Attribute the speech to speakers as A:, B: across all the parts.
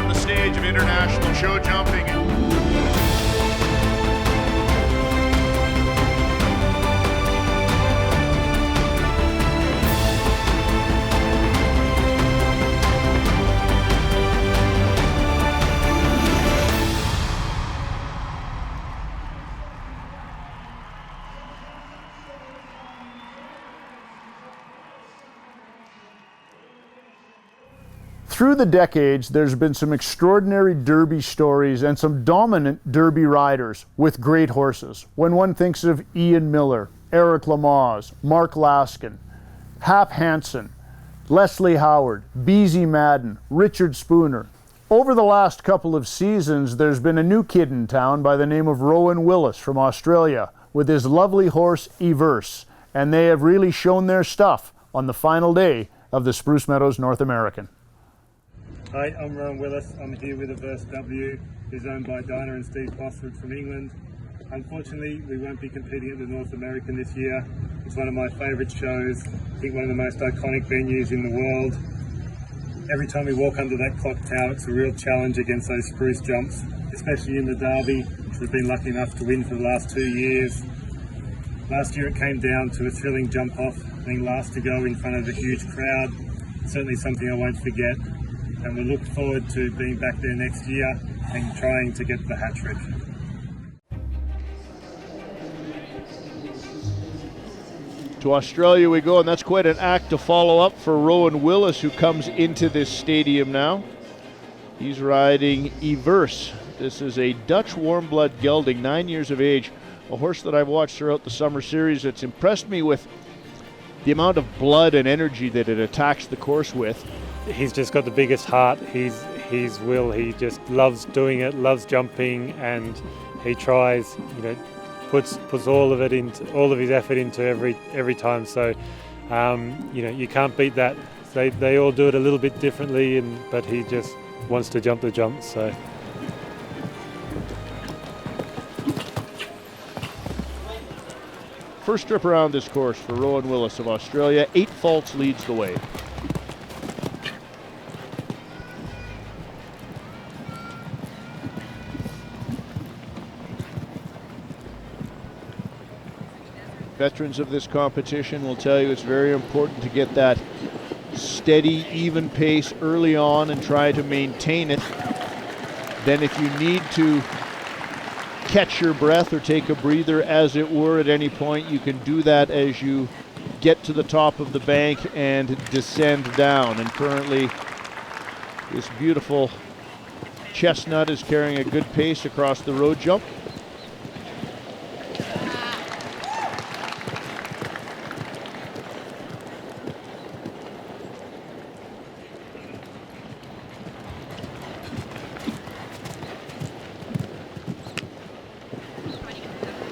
A: on the stage of international show jumping.
B: Through the decades, there's been some extraordinary Derby stories and some dominant Derby riders with great horses. When one thinks of Ian Miller, Eric Lamaze, Mark Laskin, Hap Hansen, Leslie Howard, Beezy Madden, Richard Spooner. Over the last couple of seasons, there's been a new kid in town by the name of Rowan Willis from Australia with his lovely horse Everse, and they have really shown their stuff on the final day of the Spruce Meadows North American.
C: Hi, I'm Rowan Willis. I'm here with Everse W, who's owned by Dinah and Steve Bosford from England. Unfortunately, we won't be competing at the North American this year. It's one of my favourite shows, I think one of the most iconic venues in the world. Every time we walk under that clock tower, it's a real challenge against those spruce jumps, especially in the Derby, which we've been lucky enough to win for the last 2 years. Last year it came down to a thrilling jump off, being last to go in front of a huge crowd. Certainly something I won't forget. And we look forward to being back there next year and trying to get the hat-trick.
D: To Australia we go, and that's quite an act to follow up for Rowan Willis, who comes into this stadium now. He's riding Everse. This is a Dutch warm blood gelding, 9 years of age, a horse that I've watched throughout the summer series. It's impressed me with the amount of blood and energy that it attacks the course with.
C: He's just got the biggest heart. He's Will. He just loves doing it, loves jumping, and he tries. Puts all of it into all of his effort into every time. So, you can't beat that. They all do it a little bit differently, but he just wants to jump the jump. So.
D: First trip around this course for Rowan Willis of Australia. 8 faults leads the way. Veterans of this competition will tell you it's very important to get that steady, even pace early on and try to maintain it. Then if you need to catch your breath or take a breather, as it were, at any point, you can do that as you get to the top of the bank and descend down. And currently, this beautiful chestnut is carrying a good pace across the road jump.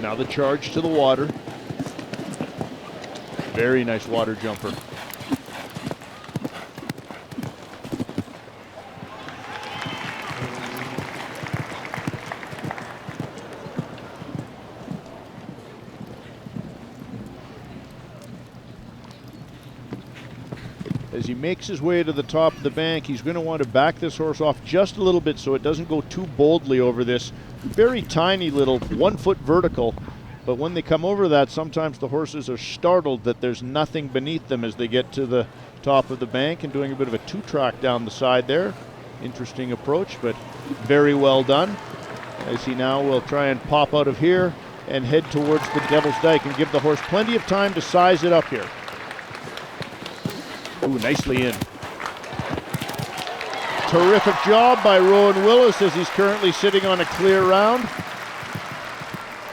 D: Now the charge to the water. Very nice water jumper. As he makes his way to the top of the bank, he's going to want to back this horse off just a little bit so it doesn't go too boldly over this very tiny little 1 foot vertical. But when they come over that, sometimes the horses are startled that there's nothing beneath them as they get to the top of the bank, and doing a bit of a 2-track down the side there. Interesting approach, but very well done. As he now will try and pop out of here and head towards the Devil's Dyke and give the horse plenty of time to size it up here. Ooh, nicely in. Terrific job by Rowan Willis as he's currently sitting on a clear round.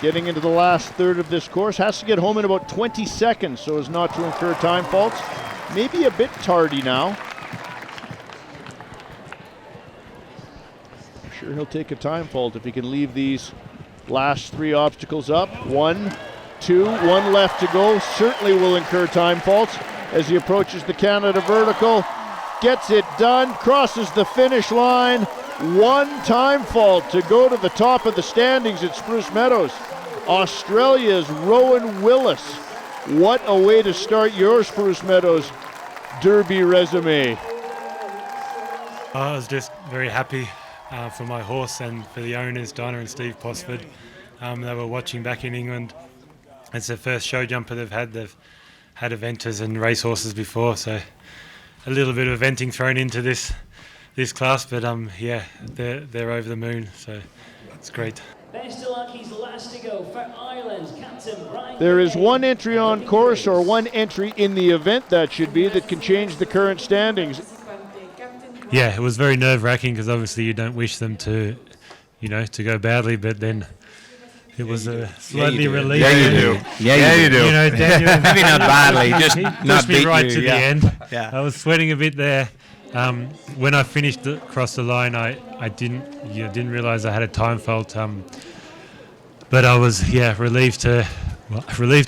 D: Getting into the last third of this course. Has to get home in about 20 seconds so as not to incur time faults. Maybe a bit tardy now. I'm sure he'll take a time fault if he can leave these last 3 obstacles up. 1, 2, 1 left to go. Certainly will incur time faults as he approaches the Canada vertical. Gets it done, crosses the finish line. 1 time fault to go to the top of the standings at Spruce Meadows. Australia's Rowan Willis. What a way to start your Spruce Meadows Derby resume.
C: I was just very happy for my horse and for the owners, Dinah and Steve Posford. They were watching back in England. It's their first show jumper they've had. They've had eventers and racehorses before, so a little bit of eventing thrown into this class, but yeah, they're over the moon, so it's great.
E: Best of luck, he's last to go for Ireland, Captain Brian.
D: There is one entry on course, or one entry in the event, that should be, that can change the current standings.
C: Yeah, it was very nerve-wracking because obviously you don't wish them to, to go badly, but then it was a slightly relieving.
F: Yeah, you do. Yeah, you do.
C: Daniel,
F: maybe not badly, just not beat
C: me right
F: you.
C: to the end.
F: Yeah.
C: I was sweating a bit there. When I finished across the line, I didn't realize I had a time fault. But I was relieved to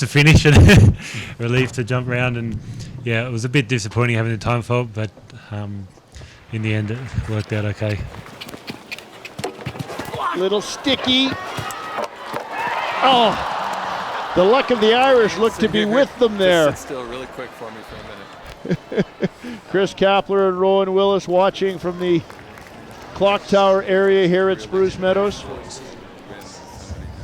C: finish and relieved to jump round, and it was a bit disappointing having the time fault, but in the end it worked out okay.
D: Little sticky. Oh, the luck of the Irish looked to be with them there.
G: Just sit still really quick for me for a minute.
D: Chris Kapler and Rowan Willis watching from the clock tower area here at Spruce Meadows.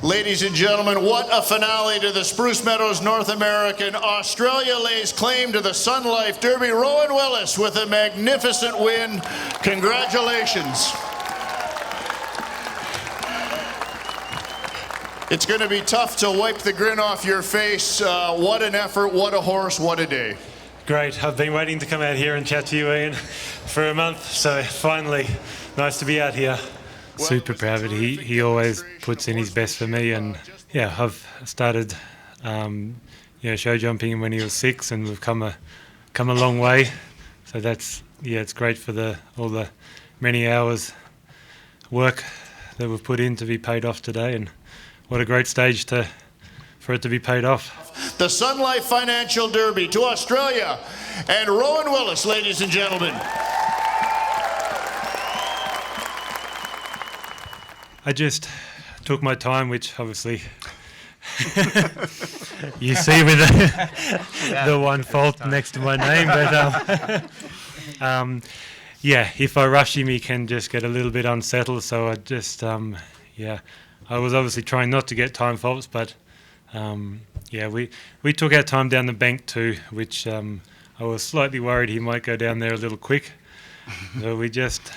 A: Ladies and gentlemen, what a finale to the Spruce Meadows North American. Australia lays claim to the Sun Life Derby. Rowan Willis with a magnificent win. Congratulations. It's going to be tough to wipe the grin off your face. What an effort, what a horse, what a day.
C: Great. I've been waiting to come out here and chat to you, Ian, for a month, so finally, nice to be out here. Super proud of it. He always puts in his best for me, and I've started show jumping when he was 6, and we've come a long way. So that's it's great for all the many hours work that we've put in to be paid off today, and what a great stage for it to be paid off.
A: The Sun Life Financial Derby to Australia, and Rowan Willis, ladies and gentlemen.
C: I just took my time, which obviously you see with the one fault next to my name, but if I rush him, he can just get a little bit unsettled. So I just I was obviously trying not to get time faults, but we took our time down the bank too, which I was slightly worried he might go down there a little quick. So we just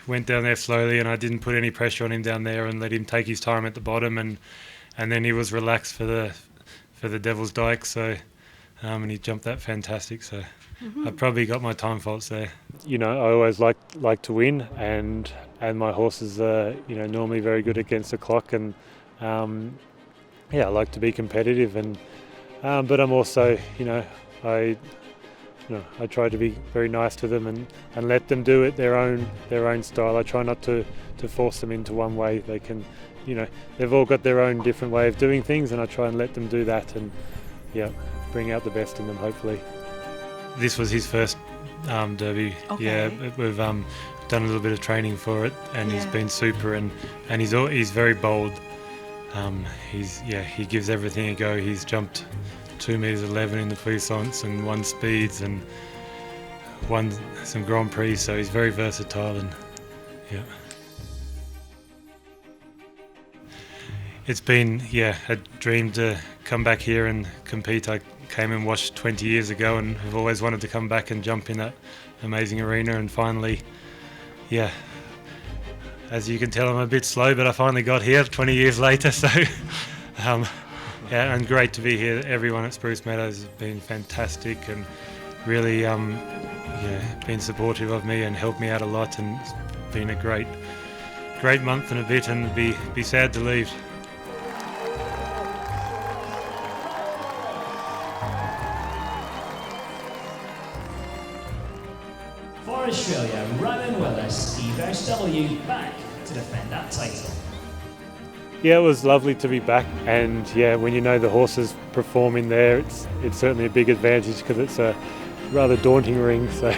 C: went down there slowly, and I didn't put any pressure on him down there and let him take his time at the bottom, and then he was relaxed for the Devil's Dyke. So and he jumped that fantastic. So I probably got my time faults there. I always like to win, and my horses are normally very good against the clock, and I like to be competitive, and but I'm also I try to be very nice to them and let them do it their own style. I try not to force them into one way. They can, they've all got their own different way of doing things, and I try and let them do that, and bring out the best in them, hopefully. This was his first derby.
H: Okay.
C: Yeah, we've done a little bit of training for it, and he's been super, and he's very bold. He gives everything a go. He's jumped 2 meters 11 in the puissance, and won speeds, and won some Grand Prix, so he's very versatile, and it's been a dream to come back here and compete. I came and watched 20 years ago, and I've always wanted to come back and jump in that amazing arena, and finally, as you can tell, I'm a bit slow, but I finally got here 20 years later, so and great to be here. Everyone at Spruce Meadows has been fantastic, and really been supportive of me and helped me out a lot, and it's been a great month and a bit, and be sad to leave.
E: For Australia, Rowan Willis, Steve SW, back to defend that title.
C: Yeah, it was lovely to be back, and when the horses perform in there, it's certainly a big advantage because it's a rather daunting ring. So.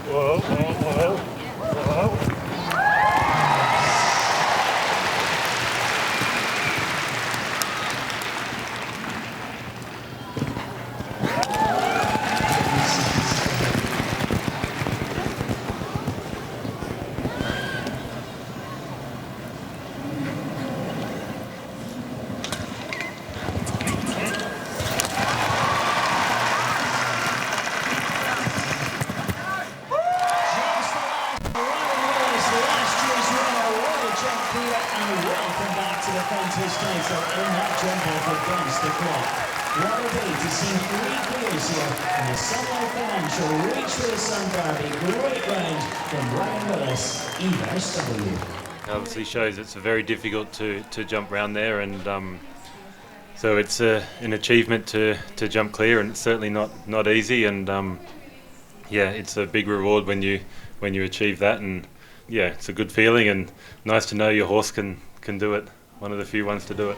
C: Whoa, whoa, whoa, whoa.
E: What a day to see 3 clears here in the Sun Life Financial Reach for the Sun Derby. Great round from Rowan Willis, ESW.
H: Obviously shows it's very difficult to jump round there, and so it's an achievement to jump clear, and it's certainly not easy, and yeah, it's a big reward when you achieve that, and yeah, it's a good feeling and nice to know your horse can do it, one of the few ones to do it.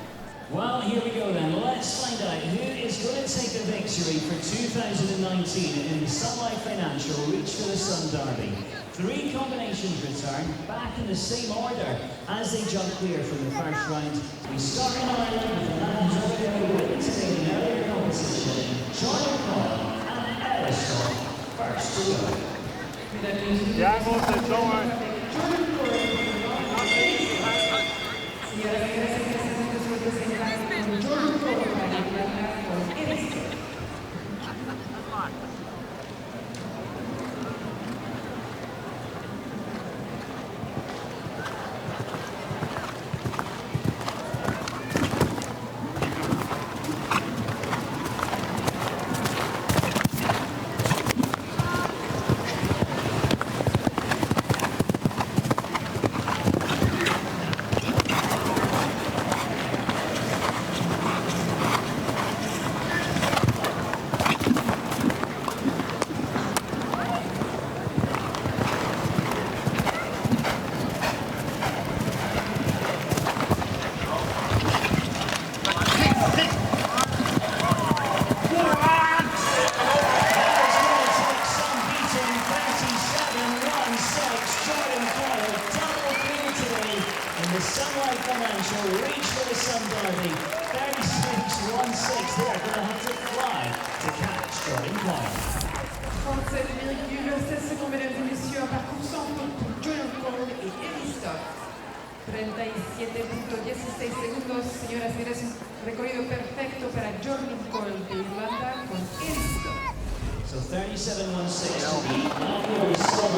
E: Well, here we go then. Let's find out who is going to take the victory for 2019 in the Sun Life Financial Reach for the Sun Derby. 3 combinations return back in the same order as they jump clear from the first round. We start in Ireland with the man who's already winning today in earlier competition, Jordan Coyle and Ellis first to go.
C: Yeah, I'm also Jordan.
I: Señoras y señores, un recorrido perfecto para Jordan Cole de Irlanda con éxito.
E: So 37.16 to beat. Now here is Sun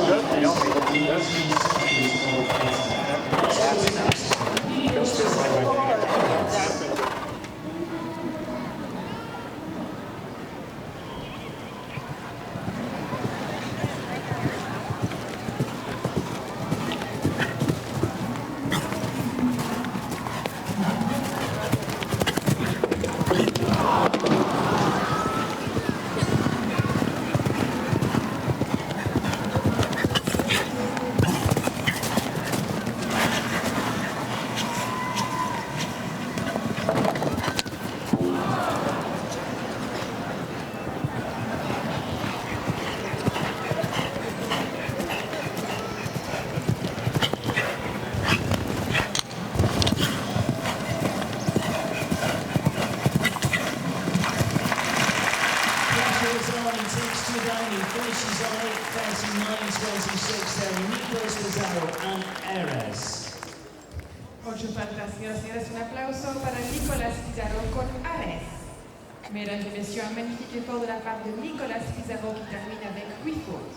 I: Mesdames et messieurs, un magnifique effort de la part de Nicolas Pizarro qui termine avec 8 fautes.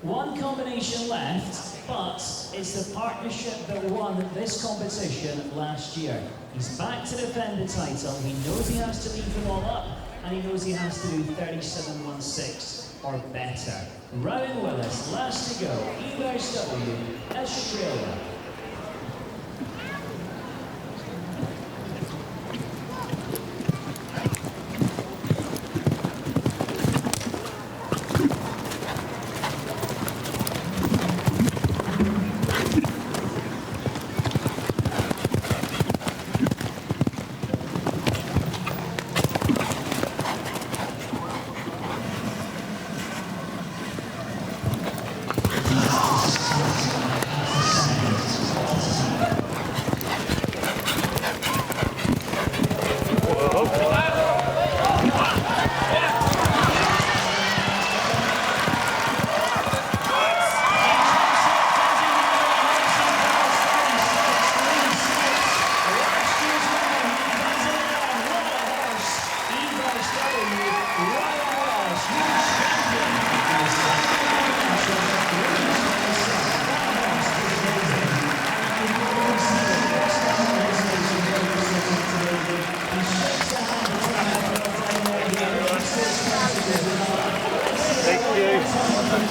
E: One combination left, but it's the partnership that won this competition last year. He's back to defend the title. He knows he has to leave them all up, and he knows he has to do 37.16 or better. Rowan Willis, last to go, ESW, Australia.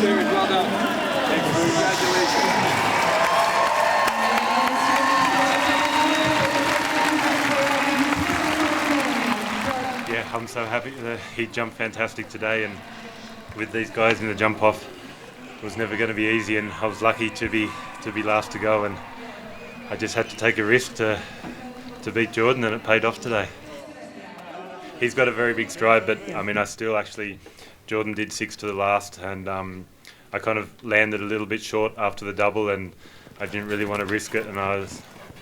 G: Well done. Congratulations.
H: Yeah, I'm so happy that he jumped fantastic today, and with these guys in the jump off, it was never going to be easy, and I was lucky to be last to go, and I just had to take a risk to beat Jordan, and it paid off today. He's got a very big stride, but I mean, Jordan did 6 to the last, and I kind of landed a little bit short after the double, and I didn't really want to risk it, and I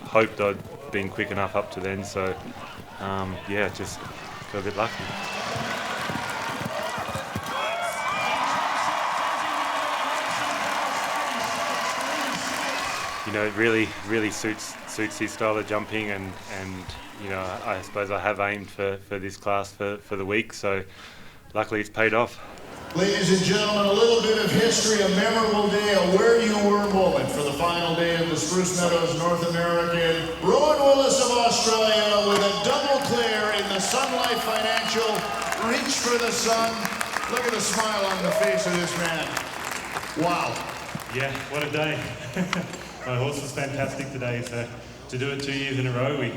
H: hoped I'd been quick enough up to then, so yeah, just got a bit lucky. You know, it really suits his style of jumping, and you know, I suppose I have aimed for this class for the week, so luckily it's paid off.
A: Ladies and gentlemen, a little bit of history, a memorable day, a where-you-were moment for the final day of the Spruce Meadows North American. Rowan Willis of Australia with a double clear in the Sun Life Financial. Reach for the sun. Look at the smile on the face of this man. Wow.
C: Yeah, what a day. My horse was fantastic today, so to do it 2 years in a row, I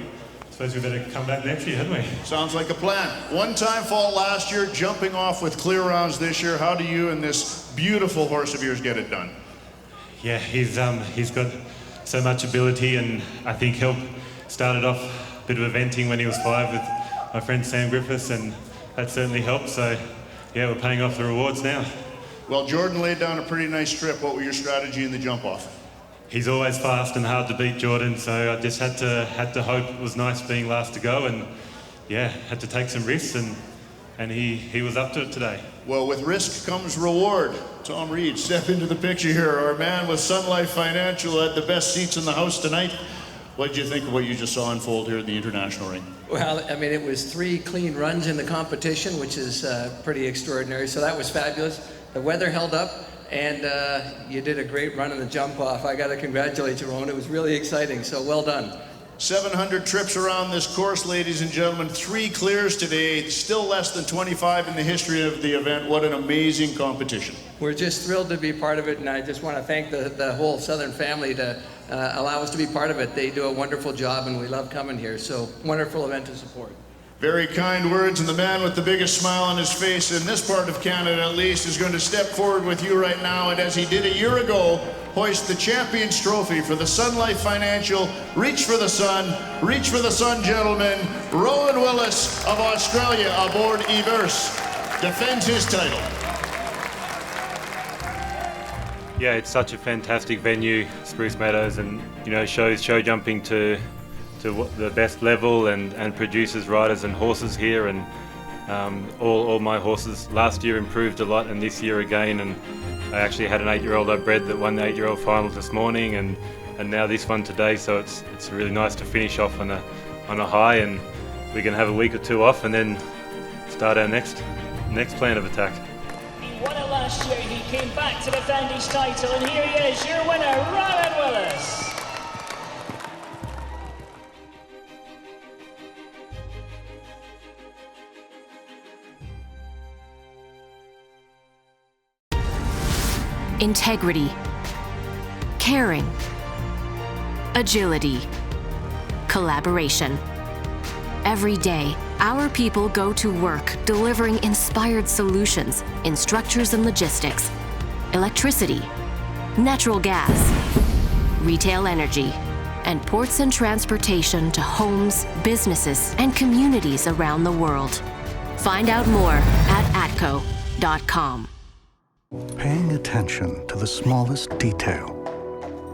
C: suppose we better come back next year, hadn't we?
A: Sounds like a plan. One-time fault last year, jumping off with clear rounds this year. How do you and this beautiful horse of yours get it done?
C: Yeah, he's got so much ability, and I think started off a bit of eventing when he was 5 with my friend Sam Griffiths, and that certainly helped. So yeah, we're paying off the rewards now.
A: Well, Jordan laid down a pretty nice trip. What was your strategy in the jump off?
C: He's always fast and hard to beat, Jordan, so I just had to hope it was nice being last to go, and yeah, had to take some risks, and he was up to it today.
A: Well, with risk comes reward. Tom Reed, step into the picture here. Our man with Sun Life Financial had the best seats in the house tonight. What did you think of what you just saw unfold here in the international ring?
J: Well, I mean, it was 3 clean runs in the competition, which is pretty extraordinary, so that was fabulous. The weather held up, and you did a great run in the jump off. I got to congratulate you, Rowan. It was really exciting, so well done.
A: 700 trips around this course, ladies and gentlemen. 3 clears today, still less than 25 in the history of the event. What an amazing competition.
J: We're just thrilled to be part of it, and I just want to thank the whole Southern family to allow us to be part of it. They do a wonderful job, and we love coming here, so wonderful event to support.
A: Very kind words, and the man with the biggest smile on his face in this part of Canada at least is going to step forward with you right now, and as he did a year ago, hoist the Champions Trophy for the Sun Life Financial. Reach for the sun, gentlemen. Rowan Willis of Australia aboard Everse defends his title.
H: Yeah, it's such a fantastic venue, Spruce Meadows, and you know, shows show jumping to the best level, and produces riders and horses here, and all my horses last year improved a lot, and this year again, and I actually had an 8-year-old I bred that won the 8-year-old final this morning, and now this one today, so it's really nice to finish off on a high, and we can have a week or 2 off and then start our next plan of attack.
E: He won it last year, he came back to defend his title, and here he is, your winner, Rowan Willis.
K: Integrity, caring, agility, collaboration. Every day, our people go to work delivering inspired solutions in structures and logistics, electricity, natural gas, retail energy, and ports and transportation to homes, businesses, and communities around the world. Find out more at atco.com.
L: Paying attention to the smallest detail.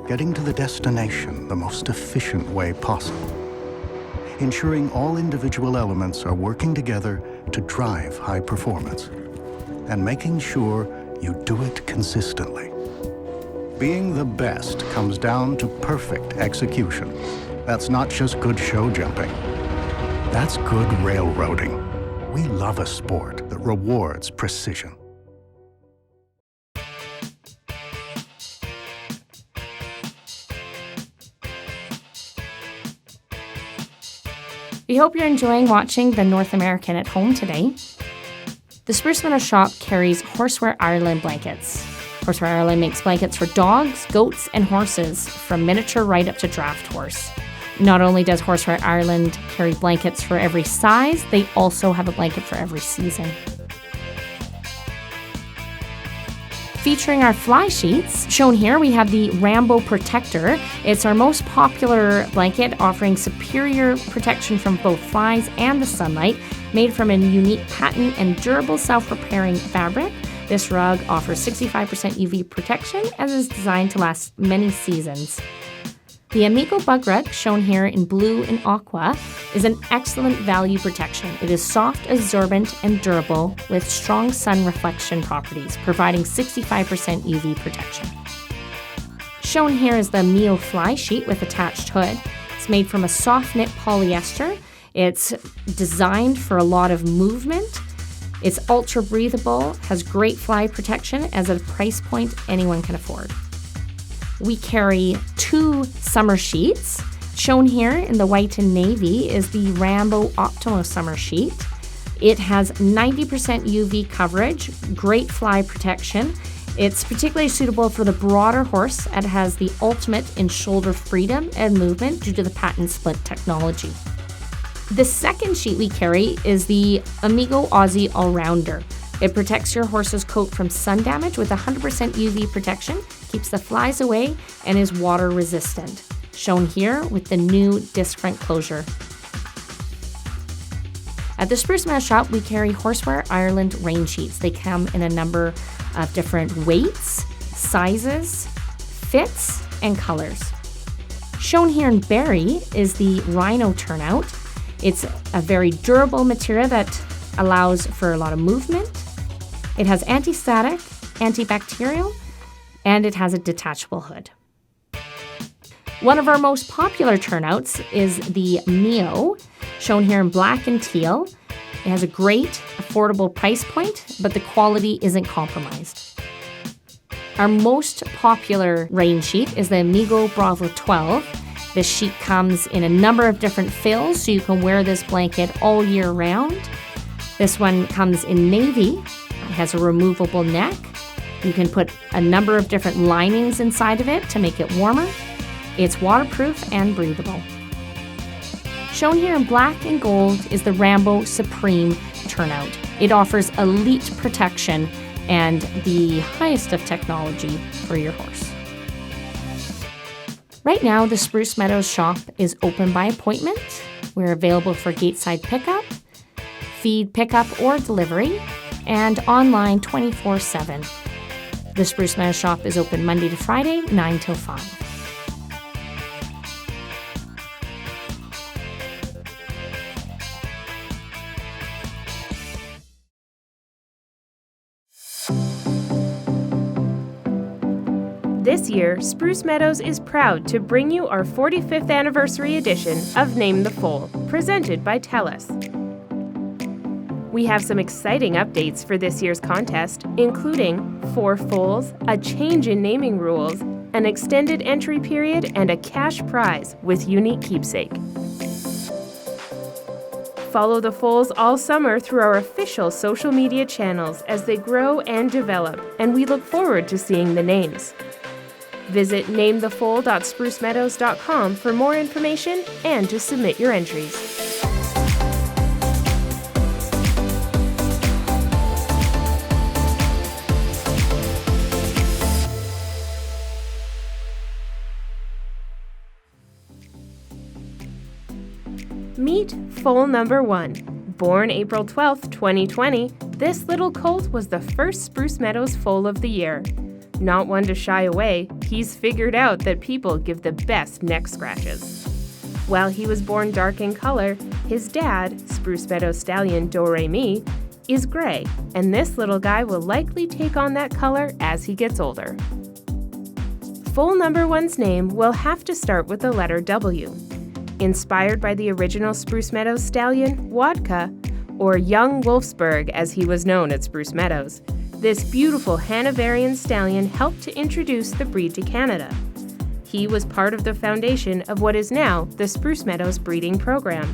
L: Getting to the destination the most efficient way possible. Ensuring all individual elements are working together to drive high performance. And making sure you do it consistently. Being the best comes down to perfect execution. That's not just good show jumping. That's good railroading. We love a sport that rewards precision.
M: We hope you're enjoying watching the North American at home today. The Spruce Meadows shop carries Horseware Ireland blankets. Horseware Ireland makes blankets for dogs, goats, and horses, from miniature right up to draft horse. Not only does Horseware Ireland carry blankets for every size, they also have a blanket for every season. Featuring our fly sheets, shown here we have the Rambo Protector. It's our most popular blanket, offering superior protection from both flies and the sunlight, made from a unique patent and durable self-repairing fabric. This rug offers 65% UV protection and is designed to last many seasons. The Amigo Bug Rug, shown here in blue and aqua, is an excellent value protection. It is soft, absorbent, and durable with strong sun reflection properties, providing 65% UV protection. Shown here is the Mio Fly Sheet with attached hood. It's made from a soft knit polyester. It's designed for a lot of movement. It's ultra breathable, has great fly protection, as at a price point anyone can afford. We carry 2 summer sheets. Shown here in the white and navy is the Rambo Optimo Summer Sheet. It has 90% UV coverage, great fly protection. It's particularly suitable for the broader horse and has the ultimate in shoulder freedom and movement due to the patent split technology. The second sheet we carry is the Amigo Aussie All-Rounder. It protects your horse's coat from sun damage with 100% UV protection, keeps the flies away, and is water resistant. Shown here with the new disc front closure. At the Spruce Meadows shop, we carry Horseware Ireland rain sheets. They come in a number of different weights, sizes, fits, and colors. Shown here in berry is the Rhino Turnout. It's a very durable material that allows for a lot of movement. It has anti-static, antibacterial, and it has a detachable hood. One of our most popular turnouts is the Mio, shown here in black and teal. It has a great, affordable price point, but the quality isn't compromised. Our most popular rain sheet is the Amigo Bravo 12. This sheet comes in a number of different fills, so you can wear this blanket all year round. This one comes in navy. It has a removable neck. You can put a number of different linings inside of it to make it warmer. It's waterproof and breathable. Shown here in black and gold is the Rambo Supreme Turnout. It offers elite protection and the highest of technology for your horse. Right now, the Spruce Meadows shop is open by appointment. We're available for gateside pickup, feed pickup or delivery, and online 24/7. The Spruce Meadows shop is open Monday to Friday, 9 till 5.
N: This year, Spruce Meadows is proud to bring you our 45th anniversary edition of Name the Foal, presented by TELUS. We have some exciting updates for this year's contest, including 4 foals, a change in naming rules, an extended entry period, and a cash prize with unique keepsake. Follow the foals all summer through our official social media channels as they grow and develop, and we look forward to seeing the names. Visit namethefoal.sprucemeadows.com for more information and to submit your entries. Meet foal number 1. Born April 12, 2020, this little colt was the first Spruce Meadows foal of the year. Not one to shy away, he's figured out that people give the best neck scratches. While he was born dark in color, his dad, Spruce Meadows stallion Do-Re-Mi, is gray, and this little guy will likely take on that color as he gets older. Foal number 1's name will have to start with the letter W. Inspired by the original Spruce Meadows stallion, Wodka, or Young Wolfsburg as he was known at Spruce Meadows. This beautiful Hanoverian stallion helped to introduce the breed to Canada. He was part of the foundation of what is now the Spruce Meadows breeding program.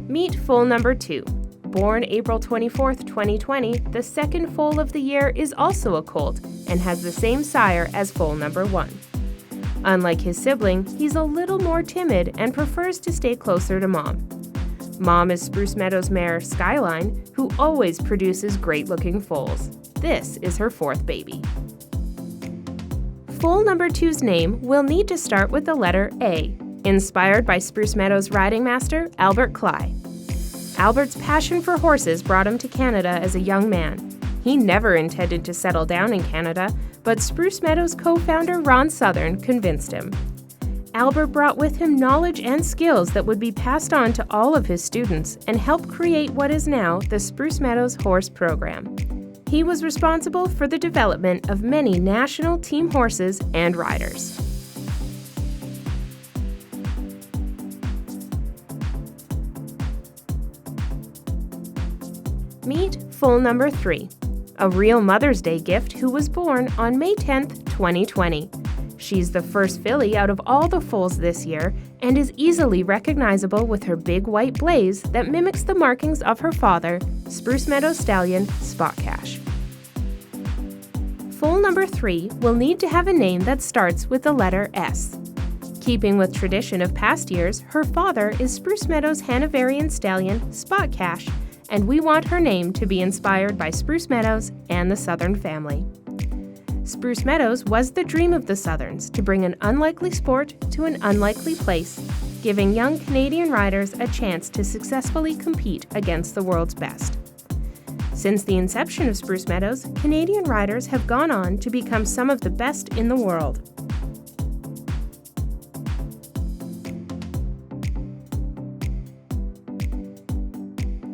N: Meet foal number 2. Born April 24, 2020, the second foal of the year is also a colt and has the same sire as foal number 1. Unlike his sibling, he's a little more timid and prefers to stay closer to mom. Mom is Spruce Meadows mare Skyline, who always produces great-looking foals. This is her 4th baby. Foal number 2's name will need to start with the letter A, inspired by Spruce Meadows riding master Albert Cly. Albert's passion for horses brought him to Canada as a young man. He never intended to settle down in Canada, but Spruce Meadows co-founder Ron Southern convinced him. Albert brought with him knowledge and skills that would be passed on to all of his students and helped create what is now the Spruce Meadows Horse Program. He was responsible for the development of many national team horses and riders. Meet foal number 3, a real Mother's Day gift who was born on May 10th, 2020. She's the first filly out of all the foals this year and is easily recognizable with her big white blaze that mimics the markings of her father, Spruce Meadows stallion Spot Cash. Foal number 3 will need to have a name that starts with the letter S. Keeping with tradition of past years, her father is Spruce Meadows Hanoverian stallion Spot Cash, and we want her name to be inspired by Spruce Meadows and the Southern family. Spruce Meadows was the dream of the Southerns to bring an unlikely sport to an unlikely place, giving young Canadian riders a chance to successfully compete against the world's best. Since the inception of Spruce Meadows, Canadian riders have gone on to become some of the best in the world.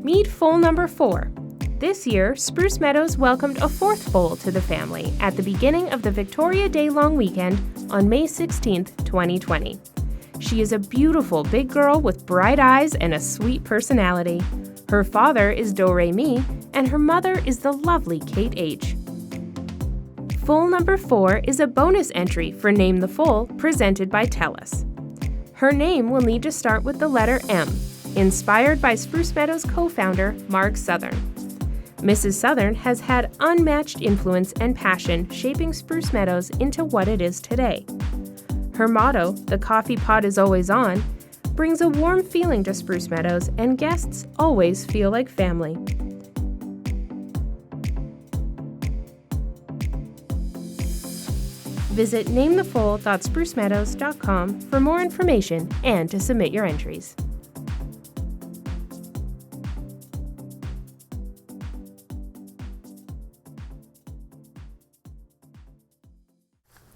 N: Meet foal number 4. This year, Spruce Meadows welcomed a 4th foal to the family at the beginning of the Victoria Day long weekend on May 16, 2020. She is a beautiful big girl with bright eyes and a sweet personality. Her father is Do-Re-Mi, and her mother is the lovely Kate H. Foal number 4 is a bonus entry for Name the Foal presented by TELUS. Her name will need to start with the letter M, inspired by Spruce Meadows co-founder Mark Southern. Mrs. Southern has had unmatched influence and passion shaping Spruce Meadows into what it is today. Her motto, "The coffee pot is always on," brings a warm feeling to Spruce Meadows, and guests always feel like family. Visit namethefoal.sprucemeadows.com for more information and to submit your entries.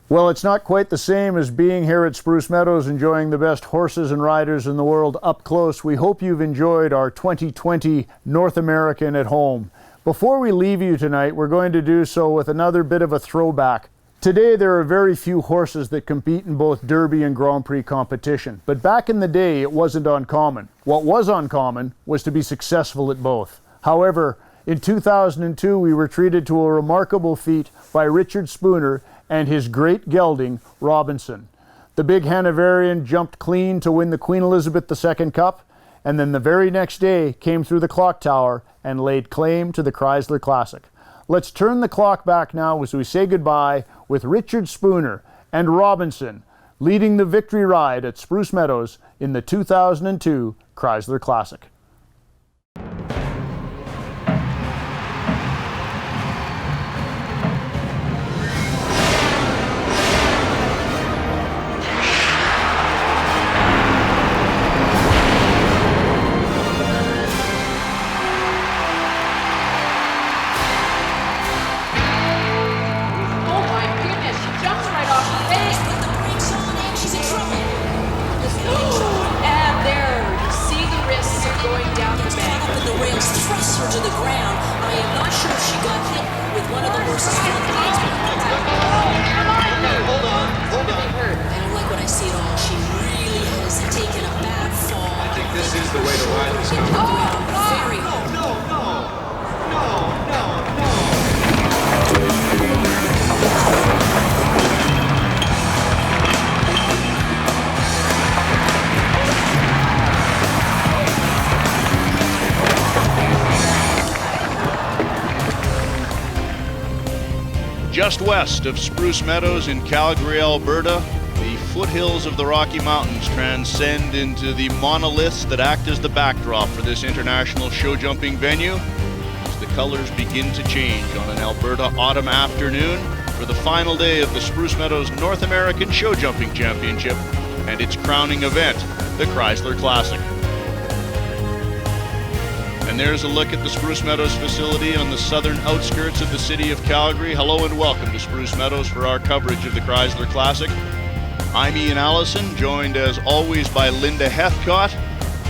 B: Well, it's not quite the same as being here at Spruce Meadows enjoying the best horses and riders in the world up close. We hope you've enjoyed our 2020 North American at home. Before we leave you tonight, we're going to do so with another bit of a throwback. Today, there are very few horses that compete in both Derby and Grand Prix competition, but back in the day, it wasn't uncommon. What was uncommon was to be successful at both. However, in 2002, we were treated to a remarkable feat by Richard Spooner and his great gelding, Robinson. The big Hanoverian jumped clean to win the Queen Elizabeth II Cup, and then the very next day came through the clock tower and laid claim to the Chrysler Classic. Let's turn the clock back now as we say goodbye with Richard Spooner and Robinson leading the victory ride at Spruce Meadows in the 2002 Chrysler Classic.
D: just west of Spruce Meadows in Calgary, Alberta, the foothills of the Rocky Mountains transcend into the monoliths that act as the backdrop for this international show jumping venue as the colors begin to change on an Alberta autumn afternoon for the final day of the Spruce Meadows North American Show Jumping Championship and its crowning event, the Chrysler Classic. And there's a look at the Spruce Meadows facility on the southern outskirts of the city of Calgary. Hello and welcome to Spruce Meadows for our coverage of the Chrysler Classic. I'm Ian Allison, joined as always by Linda Heathcott,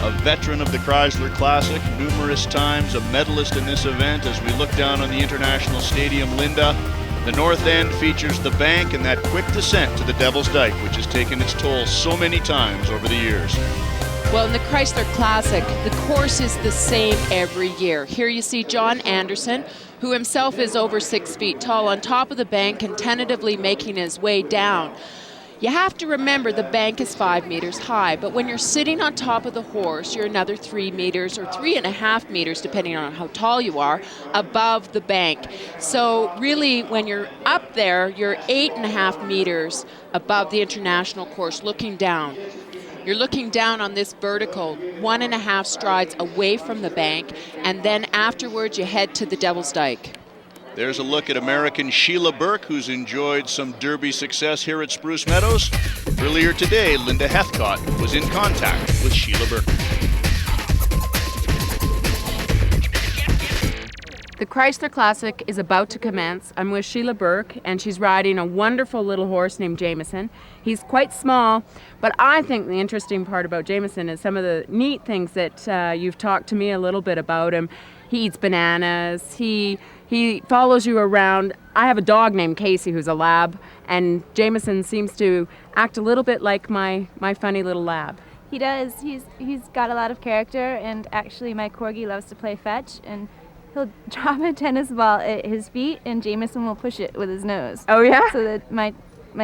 D: a veteran of the Chrysler Classic, numerous times a medalist in this event. As we look down on the International Stadium, Linda, the north end features the bank and that quick descent to the Devil's Dyke, which has taken its toll so many times over the years.
O: Well, in the Chrysler Classic, the course is the same every year. Here you see John Anderson, who himself is over 6 feet tall, on top of the bank and tentatively making his way down. You have to remember the bank is 5 meters high, but when you're sitting on top of the horse, you're another 3 meters or 3.5 meters, depending on how tall you are, above the bank. So really, when you're up there, you're 8.5 meters above the international course, looking down. You're looking down on this vertical, 1.5 strides away from the bank, and then afterwards you head to the Devil's Dyke.
D: There's a look at American Sheila Burke, who's enjoyed some Derby success here at Spruce Meadows. Earlier today, Linda Heathcott was in contact with Sheila Burke.
O: The Chrysler Classic is about to commence. I'm with Sheila Burke, and she's riding a wonderful little horse named Jameson. He's quite small, but I think the interesting part about Jameson is some of the neat things that you've talked to me a little bit about him. He eats bananas. He follows you around. I have a dog named Casey who's a lab, and Jameson seems to act a little bit like my funny little lab.
P: He does. He's got a lot of character, and actually my corgi loves to play fetch, and he'll drop a tennis ball at his feet, and Jameson will push it with his nose.
O: Oh yeah?
P: So that my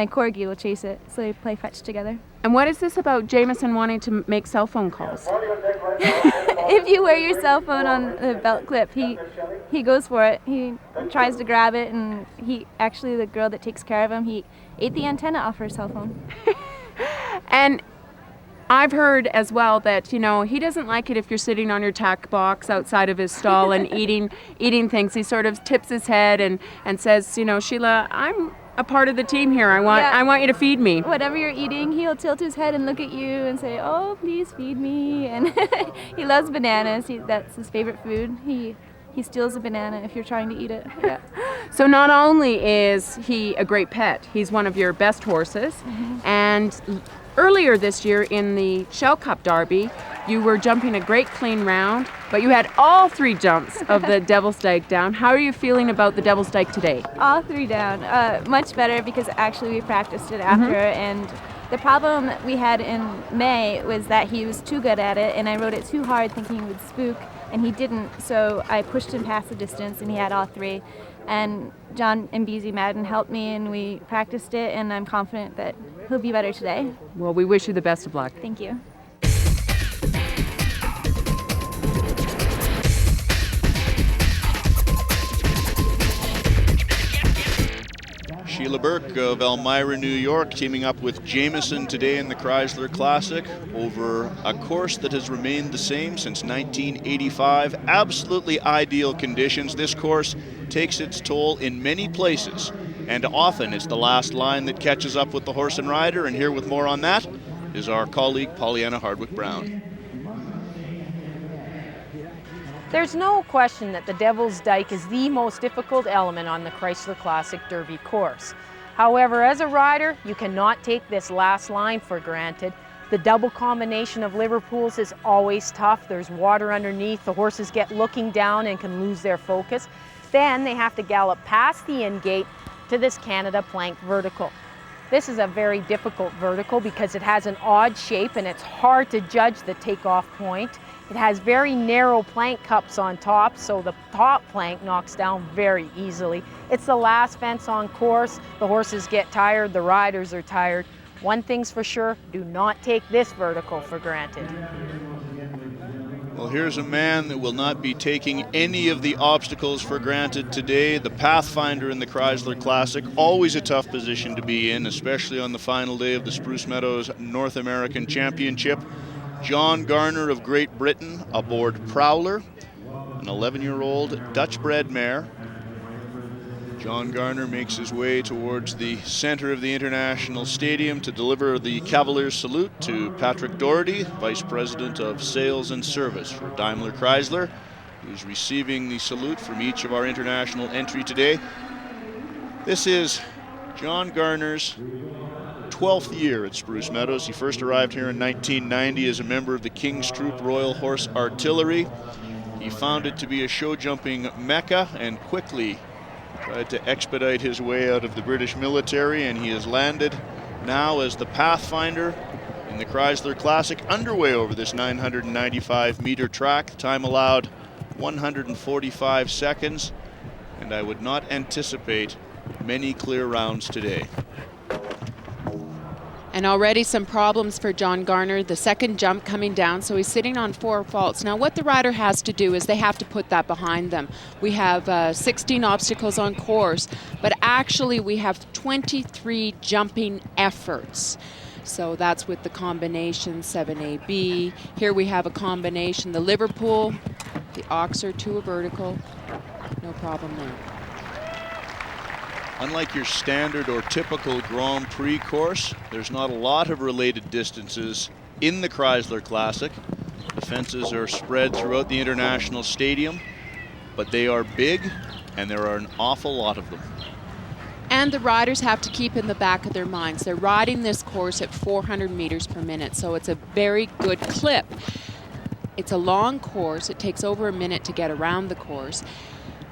P: corgi will chase it, so they play fetch together.
O: And what is this about Jameson wanting to make cell phone calls?
P: If you wear your cell phone on the belt clip, he goes for it. He tries to grab it, and actually the girl that takes care of him, he ate the antenna off her cell phone.
O: And I've heard as well that, you know, he doesn't like it if you're sitting on your tack box outside of his stall and eating things. He sort of tips his head and says, you know, Sheila, I'm a part of the team here. I want you to feed me.
P: Whatever you're eating, he'll tilt his head and look at you and say, oh, please feed me. And he loves bananas. That's his favorite food. He steals a banana if you're trying to eat it. Yeah.
O: So not only is he a great pet, he's one of your best horses. Mm-hmm. And earlier this year in the Shell Cup Derby, you were jumping a great clean round, but you had all 3 jumps of the Devil's Dyke down. How are you feeling about the Devil's Dyke today?
P: All 3 down. Much better, because actually we practiced it after, and the problem we had in May was that he was too good at it, and I rode it too hard thinking he would spook, and he didn't, so I pushed him past the distance, and he had all 3. And John and BZ Madden helped me, and we practiced it, and I'm confident that he'll be better today.
O: Well, we wish you the best of luck.
P: Thank you.
D: Sheila Burke of Elmira, New York, teaming up with Jameson today in the Chrysler Classic over a course that has remained the same since 1985. Absolutely ideal conditions. This course takes its toll in many places, and often it's the last line that catches up with the horse and rider. And here with more on that is our colleague Pollyanna Hardwick-Brown.
Q: There's no question that the Devil's Dyke is the most difficult element on the Chrysler Classic Derby course. However, as a rider, you cannot take this last line for granted. The double combination of Liverpools is always tough. There's water underneath, the horses get looking down and can lose their focus. Then they have to gallop past the in-gate to this Canada plank vertical. This is a very difficult vertical because it has an odd shape and it's hard to judge the takeoff point. It has very narrow plank cups on top, so the top plank knocks down very easily. It's the last fence on course. The horses get tired, the riders are tired. One thing's for sure, do not take this vertical for granted.
D: Well, here's a man that will not be taking any of the obstacles for granted today. The Pathfinder in the Chrysler Classic, always a tough position to be in, especially on the final day of the Spruce Meadows North American Championship. John Garner of Great Britain aboard Prowler, an 11-year-old Dutch-bred mare. John Garner makes his way towards the center of the International Stadium to deliver the Cavaliers salute to Patrick Doherty, Vice President of Sales and Service for Daimler Chrysler, who's receiving the salute from each of our international entry today. This is John Garner's 12th year at Spruce Meadows. He first arrived here in 1990 as a member of the King's Troop Royal Horse Artillery. He found it to be a show jumping mecca and quickly tried to expedite his way out of the British military, and he has landed now as the Pathfinder in the Chrysler Classic, underway over this 995-meter track. Time allowed 145 seconds, and I would not anticipate many clear rounds today.
O: And already some problems for John Garner. The second jump coming down, so he's sitting on 4 faults. Now what the rider has to do is they have to put that behind them. We have 16 obstacles on course, but actually we have 23 jumping efforts. So that's with the combination 7AB. Here we have a combination, the Liverpool, the Oxer to a vertical. No problem there.
D: Unlike your standard or typical Grand Prix course, there's not a lot of related distances in the Chrysler Classic. The fences are spread throughout the International Stadium, but they are big, and there are an awful lot of them.
O: And the riders have to keep in the back of their minds, they're riding this course at 400 meters per minute, so it's a very good clip. It's a long course, it takes over a minute to get around the course.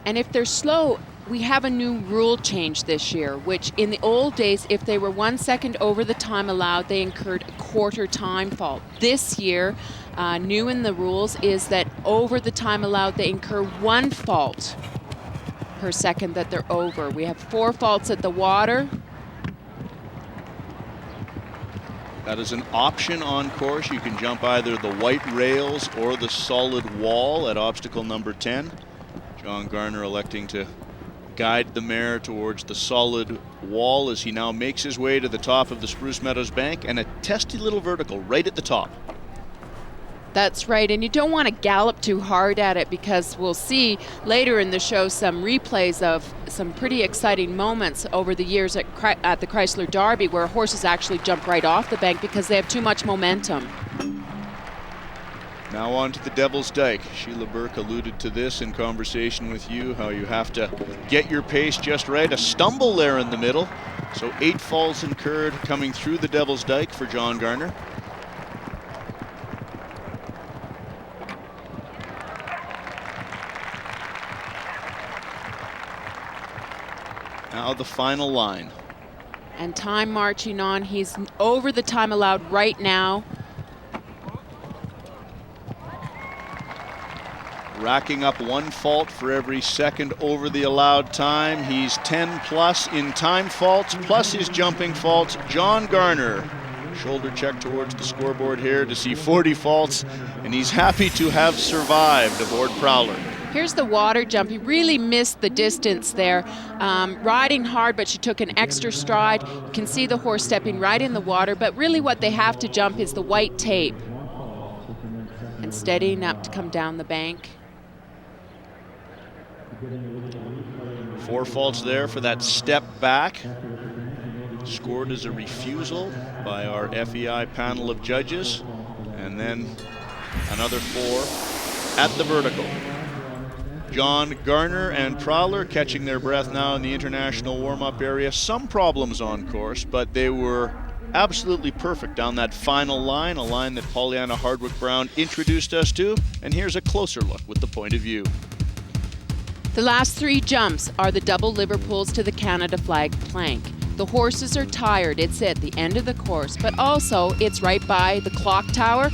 O: And if they're slow, we have a new rule change this year, which in the old days, if they were 1 second over the time allowed, they incurred a quarter time fault. This year, new in the rules is that over the time allowed, they incur 1 fault per second that they're over. We have 4 faults at the water.
D: That is an option on course. You can jump either the white rails or the solid wall at obstacle number 10. John Garner electing to guide the mare towards the solid wall as he now makes his way to the top of the Spruce Meadows bank, and a testy little vertical right at the top.
O: That's right, and you don't want to gallop too hard at it, because we'll see later in the show some replays of some pretty exciting moments over the years at the Chrysler Derby where horses actually jump right off the bank because they have too much momentum.
D: Now on to the Devil's Dyke. Sheila Burke alluded to this in conversation with you, how you have to get your pace just right. A stumble there in the middle. So 8 falls incurred coming through the Devil's Dyke for John Garner. Now the final line.
O: And time marching on. He's over the time allowed right now.
D: Racking up 1 fault for every second over the allowed time. He's 10 plus in time faults, plus his jumping faults. John Garner, shoulder check towards the scoreboard here to see 40 faults, and he's happy to have survived aboard Prowler.
O: Here's the water jump. He really missed the distance there. Riding hard, but she took an extra stride. You can see the horse stepping right in the water, but really what they have to jump is the white tape. And steadying up to come down the bank.
D: 4 faults there for that step back. Scored as a refusal by our FEI panel of judges. And then another 4 at the vertical. John Garner and Prowler catching their breath now in the international warm-up area. Some problems on course, but they were absolutely perfect down that final line, a line that Pollyanna Hardwick-Brown introduced us to. And here's a closer look with the point of view.
O: The last 3 jumps are the double Liverpools to the Canada flag plank. The horses are tired. It's at the end of the course, but also it's right by the clock tower,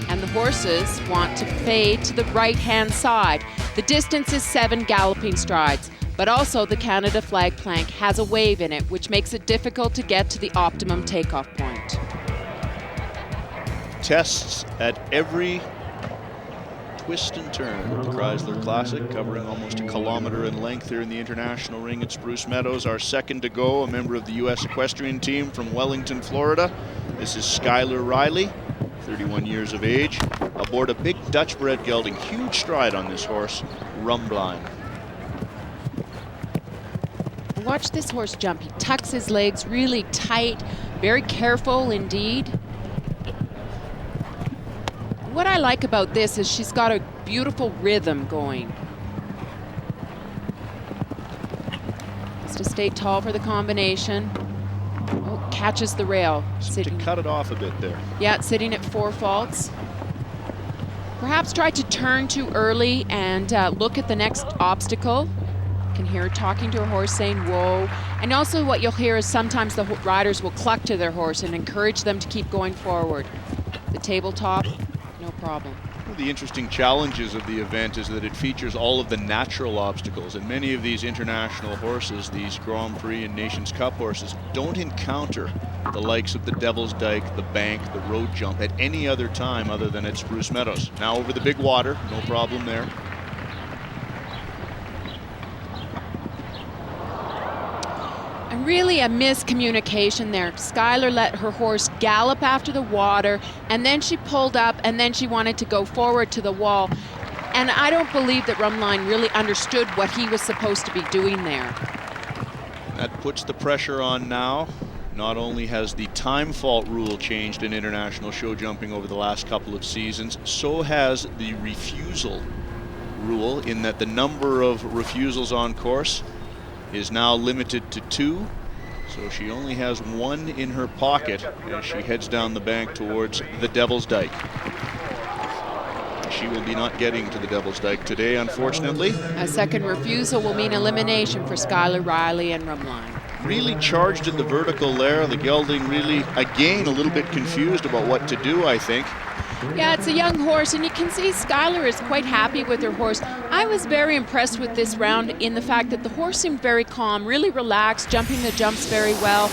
O: and the horses want to fade to the right-hand side. The distance is 7 galloping strides, but also the Canada flag plank has a wave in it, which makes it difficult to get to the optimum takeoff point.
D: Tests at every twist and turn of the Chrysler Classic, covering almost a kilometer in length here in the International Ring at Spruce Meadows. Our second to go, a member of the U.S. equestrian team from Wellington, Florida. This is Skylar Riley, 31 years of age, aboard a big Dutch-bred gelding. Huge stride on this horse, Rumblind.
O: Watch this horse jump. He tucks his legs really tight, very careful indeed. What I like about this is she's got a beautiful rhythm going. Just to stay tall for the combination. Oh, catches the rail.
D: Sitting to cut it off a bit there.
O: Yeah, it's sitting at 4 faults. Perhaps try to turn too early and look at the next obstacle. You can hear her talking to her horse saying, whoa. And also what you'll hear is sometimes the riders will cluck to their horse and encourage them to keep going forward. The tabletop, no problem.
D: One of the interesting challenges of the event is that it features all of the natural obstacles, and many of these international horses, these Grand Prix and Nations Cup horses, don't encounter the likes of the Devil's Dyke, the bank, the road jump at any other time other than at Spruce Meadows. Now over the big water, no problem there.
O: And really a miscommunication there. Skylar let her horse gallop after the water, and then she pulled up, and then she wanted to go forward to the wall. And I don't believe that Rumblind really understood what he was supposed to be doing there.
D: That puts the pressure on now. Not only has the time fault rule changed in international show jumping over the last couple of seasons, so has the refusal rule, in that the number of refusals on course is now limited to 2. So she only has 1 in her pocket as she heads down the bank towards the Devil's Dyke. She will be not getting to the Devil's Dyke today, unfortunately.
O: A second refusal will mean elimination for Skylar Riley and Rumblind.
D: Really charged at the vertical there. The gelding really, again, a little bit confused about what to do, I think.
O: Yeah, it's a young horse, and you can see Skylar is quite happy with her horse. I was very impressed with this round in the fact that the horse seemed very calm, really relaxed, jumping the jumps very well.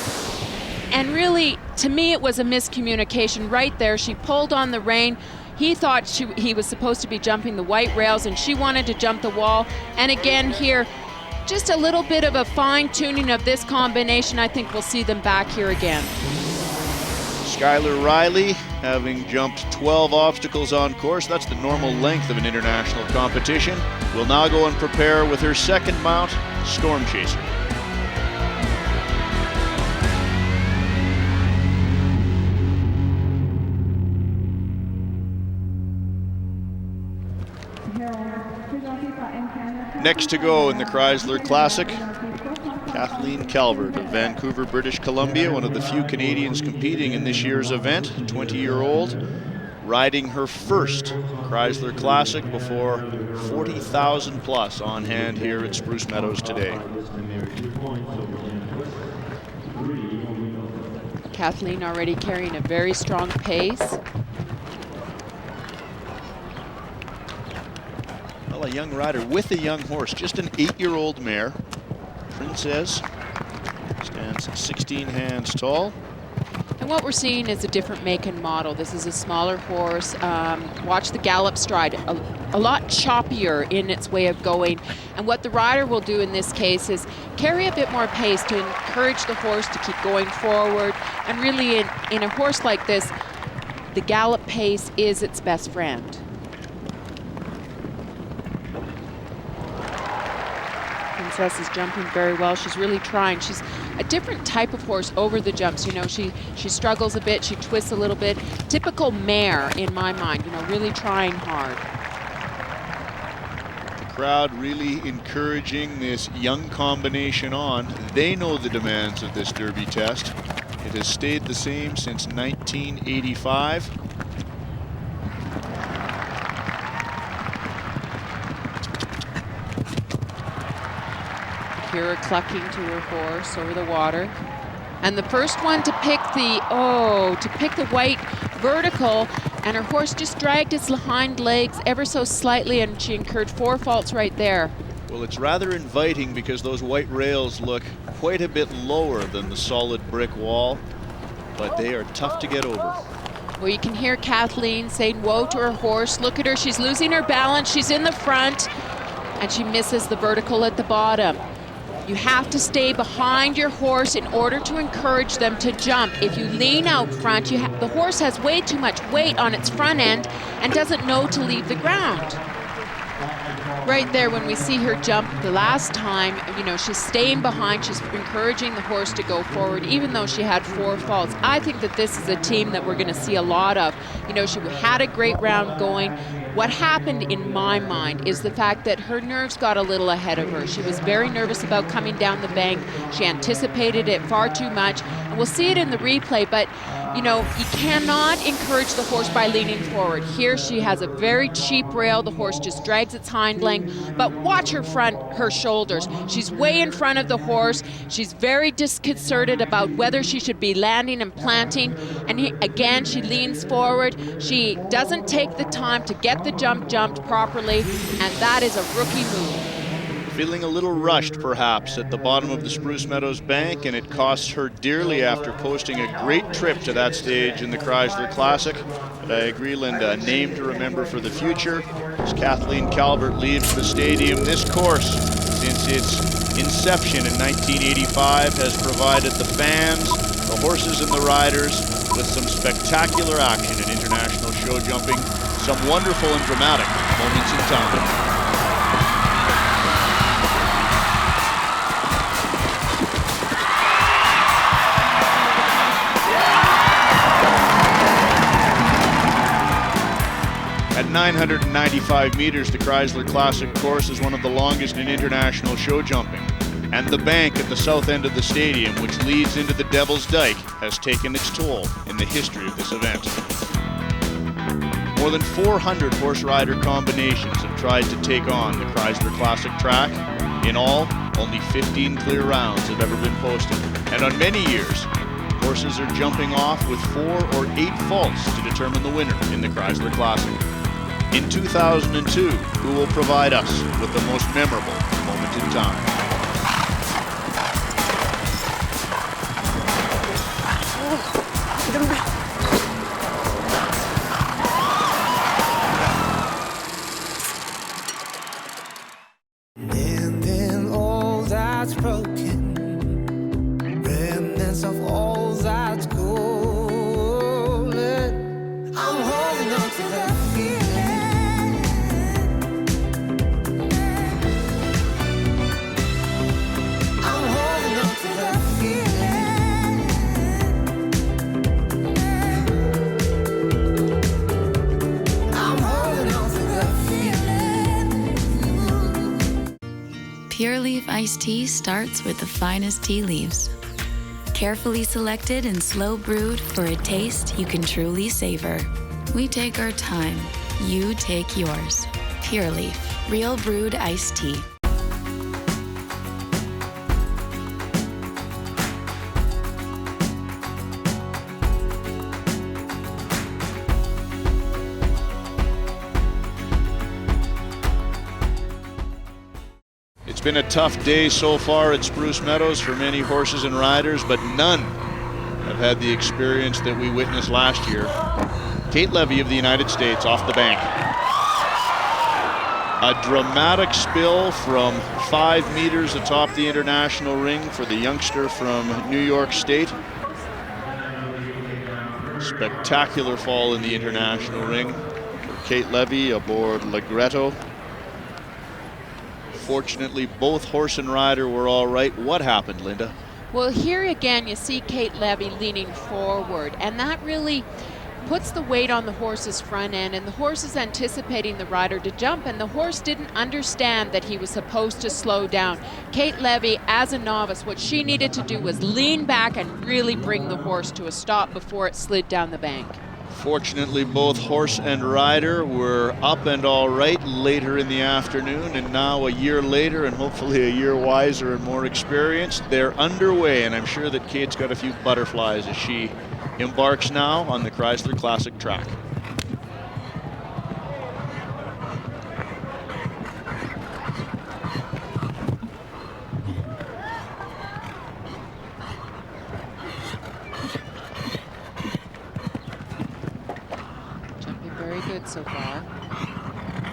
O: And really, to me, it was a miscommunication right there. She pulled on the rein. He thought he was supposed to be jumping the white rails, and she wanted to jump the wall. And again here, just a little bit of a fine-tuning of this combination. I think we'll see them back here again.
D: Skylar Riley, having jumped 12 obstacles on course, that's the normal length of an international competition, will now go and prepare with her second mount, Storm Chaser. Next to go in the Chrysler Classic, Kathleen Calvert of Vancouver, British Columbia, one of the few Canadians competing in this year's event, 20-year-old, riding her first Chrysler Classic before 40,000 plus on hand here at Spruce Meadows today.
O: Kathleen already carrying a very strong pace.
D: Well, a young rider with a young horse, just an 8-year-old mare. Princess stands 16 hands tall.
O: And what we're seeing is a different make and model. This is a smaller horse. Watch the gallop stride, a lot choppier in its way of going. And what the rider will do in this case is carry a bit more pace to encourage the horse to keep going forward. And really in a horse like this, the gallop pace is its best friend. Princess is jumping very well. She's really trying. She's a different type of horse over the jumps. You know, she struggles a bit, she twists a little bit. Typical mare in my mind, you know, really trying hard.
D: The crowd really encouraging this young combination on. They know the demands of this Derby test. It has stayed the same since 1985.
O: Hear her clucking to her horse over the water. And the first one to pick the white vertical, and her horse just dragged its hind legs ever so slightly, and she incurred 4 faults right there.
D: Well, it's rather inviting because those white rails look quite a bit lower than the solid brick wall, but they are tough to get over.
O: Well, you can hear Kathleen saying whoa to her horse. Look at her, she's losing her balance. She's in the front and she misses the vertical at the bottom. You have to stay behind your horse in order to encourage them to jump. If you lean out front, the horse has way too much weight on its front end and doesn't know to leave the ground. Right there, when we see her jump the last time, you know, she's staying behind, she's encouraging the horse to go forward, even though she had 4 faults. I think that this is a team that we're going to see a lot of. You know, she had a great round going. What happened in my mind is the fact that her nerves got a little ahead of her. She was very nervous about coming down the bank. She anticipated it far too much. And we'll see it in the replay, but you know, you cannot encourage the horse by leaning forward. Here she has a very cheap rail. The horse just drags its hind leg, but watch her shoulders. She's way in front of the horse. She's very disconcerted about whether she should be landing and planting. And again, she leans forward. She doesn't take the time to get the jump jumped properly, and that is a rookie move.
D: Feeling a little rushed, perhaps, at the bottom of the Spruce Meadows bank, and it costs her dearly after posting a great trip to that stage in the Chrysler Classic. But I agree, Linda, a name to remember for the future as Kathleen Calvert leaves the stadium. This course, since its inception in 1985, has provided the fans, the horses and the riders with some spectacular action in international show jumping, some wonderful and dramatic moments in time. At 995 meters, the Chrysler Classic course is one of the longest in international show jumping. And the bank at the south end of the stadium, which leads into the Devil's Dyke, has taken its toll in the history of this event. More than 400 horse rider combinations have tried to take on the Chrysler Classic track. In all, only 15 clear rounds have ever been posted. And on many years, horses are jumping off with 4 or 8 faults to determine the winner in the Chrysler Classic. In 2002, who will provide us with the most memorable moment in time?
R: And then all that's broken, remnants of all that's golden. I'm holding on to that feeling. I'm holding on to that feeling. I'm holding on to that feeling.
S: Pure Leaf iced tea starts with the finest tea leaves. Carefully selected and slow brewed for a taste you can truly savor. We take our time, you take yours. Pure Leaf, real brewed iced tea.
D: It's been a tough day so far at Spruce Meadows for many horses and riders, but none have had the experience that we witnessed last year. Kate Levy of the United States off the bank. A dramatic spill from 5 meters atop the international ring for the youngster from New York State. Spectacular fall in the international ring for Kate Levy aboard Ligretto. Fortunately, both horse and rider were all right. What happened, Linda?
O: Well, here again, you see Kate Levy leaning forward, and that really puts the weight on the horse's front end, and the horse is anticipating the rider to jump, and the horse didn't understand that he was supposed to slow down. Kate Levy, as a novice, what she needed to do was lean back and really bring the horse to a stop before it slid down the bank.
D: Fortunately, both horse and rider were up and all right later in the afternoon, and now a year later, and hopefully a year wiser and more experienced, they're underway, and I'm sure that Kate's got a few butterflies as she embarks now on the Chrysler Classic track.
O: good so far.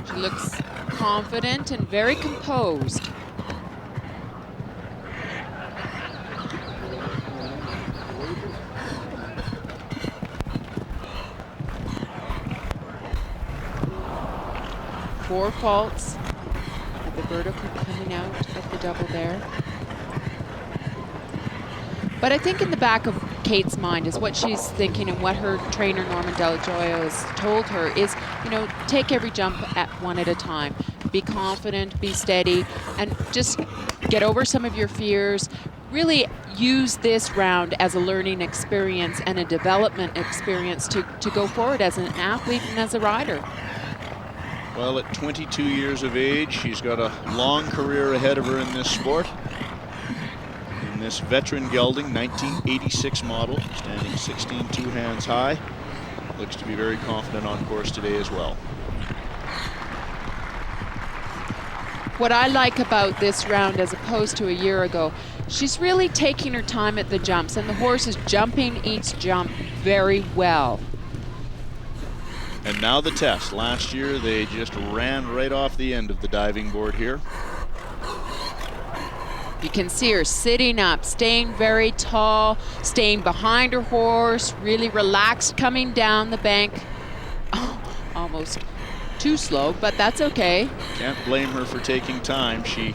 O: She looks confident and very composed. Four faults at the vertical coming out of the double there. But I think in the back of Kate's mind is what she's thinking, and what her trainer Norman Delajoyo has told her is, you know, take every jump one at a time. Be confident, be steady, and just get over some of your fears. Really use this round as a learning experience and a development experience to go forward as an athlete and as a rider.
D: Well, at 22 years of age, she's got a long career ahead of her in this sport. In this veteran gelding, 1986 model, standing 16 two hands high. Looks to be very confident on course today as well.
O: What I like about this round as opposed to a year ago, she's really taking her time at the jumps, and the horse is jumping each jump very well.
D: And now the test. Last year, they just ran right off the end of the diving board here.
O: You can see her sitting up, staying very tall, staying behind her horse, really relaxed coming down the bank. Oh, almost too slow, but that's okay.
D: Can't blame her for taking time. She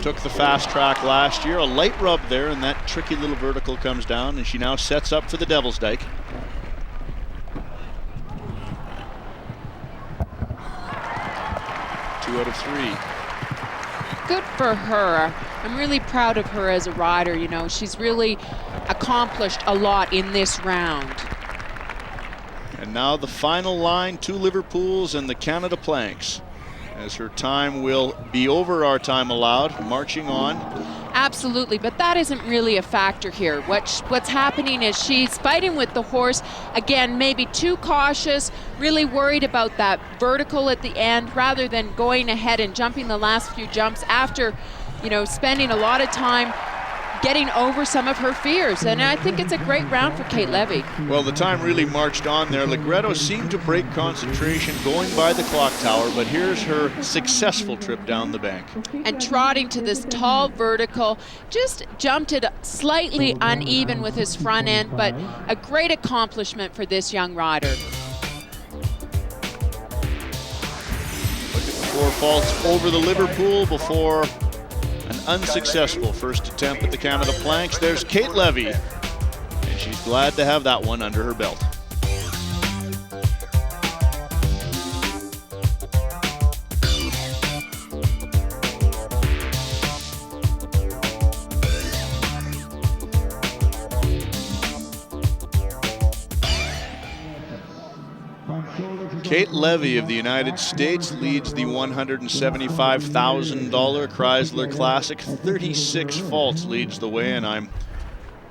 D: took the fast track last year, a light rub there, and that tricky little vertical comes down, and she now sets up for the Devil's Dyke. Out of 3.
O: Good for her. I'm really proud of her as a rider. You know, she's really accomplished a lot in this round.
D: And now the final line, 2 Liverpools and the Canada Planks, as her time will be over our time allowed, marching on.
O: Absolutely, but that isn't really a factor here. What's happening is she's fighting with the horse. Again, maybe too cautious, really worried about that vertical at the end, rather than going ahead and jumping the last few jumps after, you know, spending a lot of time getting over some of her fears. And I think it's a great round for Kate Levy.
D: Well, the time really marched on there. Ligretto seemed to break concentration going by the clock tower, but here's her successful trip down the bank.
O: And trotting to this tall vertical, just jumped it slightly uneven with his front end, but a great accomplishment for this young rider.
D: Look at the 4 faults over the Liverpool before an unsuccessful first attempt at the Canada Planks. There's Kate Levy, and she's glad to have that one under her belt. Kate Levy of the United States leads the $175,000 Chrysler Classic. 36 faults leads the way, and I'm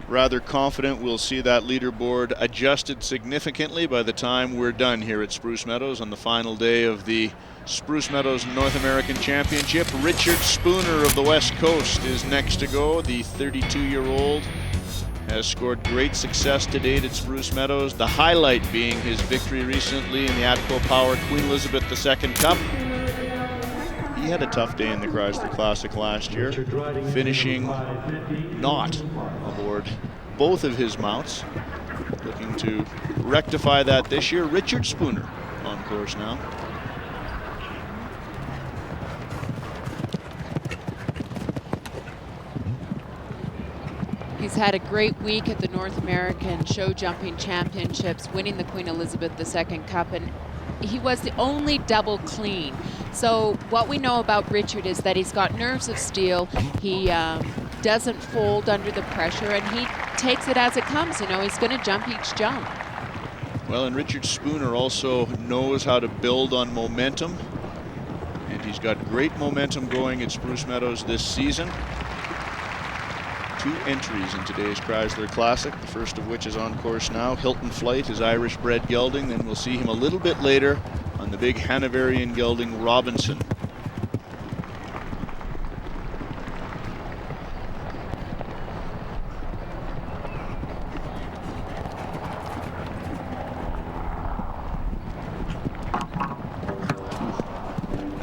D: rather confident we'll see that leaderboard adjusted significantly by the time we're done here at Spruce Meadows on the final day of the Spruce Meadows North American Championship. Richard Spooner of the West Coast is next to go. The 32-year-old has scored great success to date at Spruce Meadows, the highlight being his victory recently in the Atco Power Queen Elizabeth II Cup. He had a tough day in the Chrysler Classic last year, finishing not aboard both of his mounts. Looking to rectify that this year. Richard Spooner on course now.
O: He's had a great week at the North American Show Jumping Championships, winning the Queen Elizabeth II Cup, and he was the only double clean. So what we know about Richard is that he's got nerves of steel. He doesn't fold under the pressure, and he takes it as it comes. You know, he's going to jump each jump.
D: Well, and Richard Spooner also knows how to build on momentum, and he's got great momentum going at Spruce Meadows this season. 2 entries in today's Chrysler Classic, the first of which is on course now. Hilton Flight, his Irish-bred gelding. Then we'll see him a little bit later on the big Hanoverian gelding, Robinson.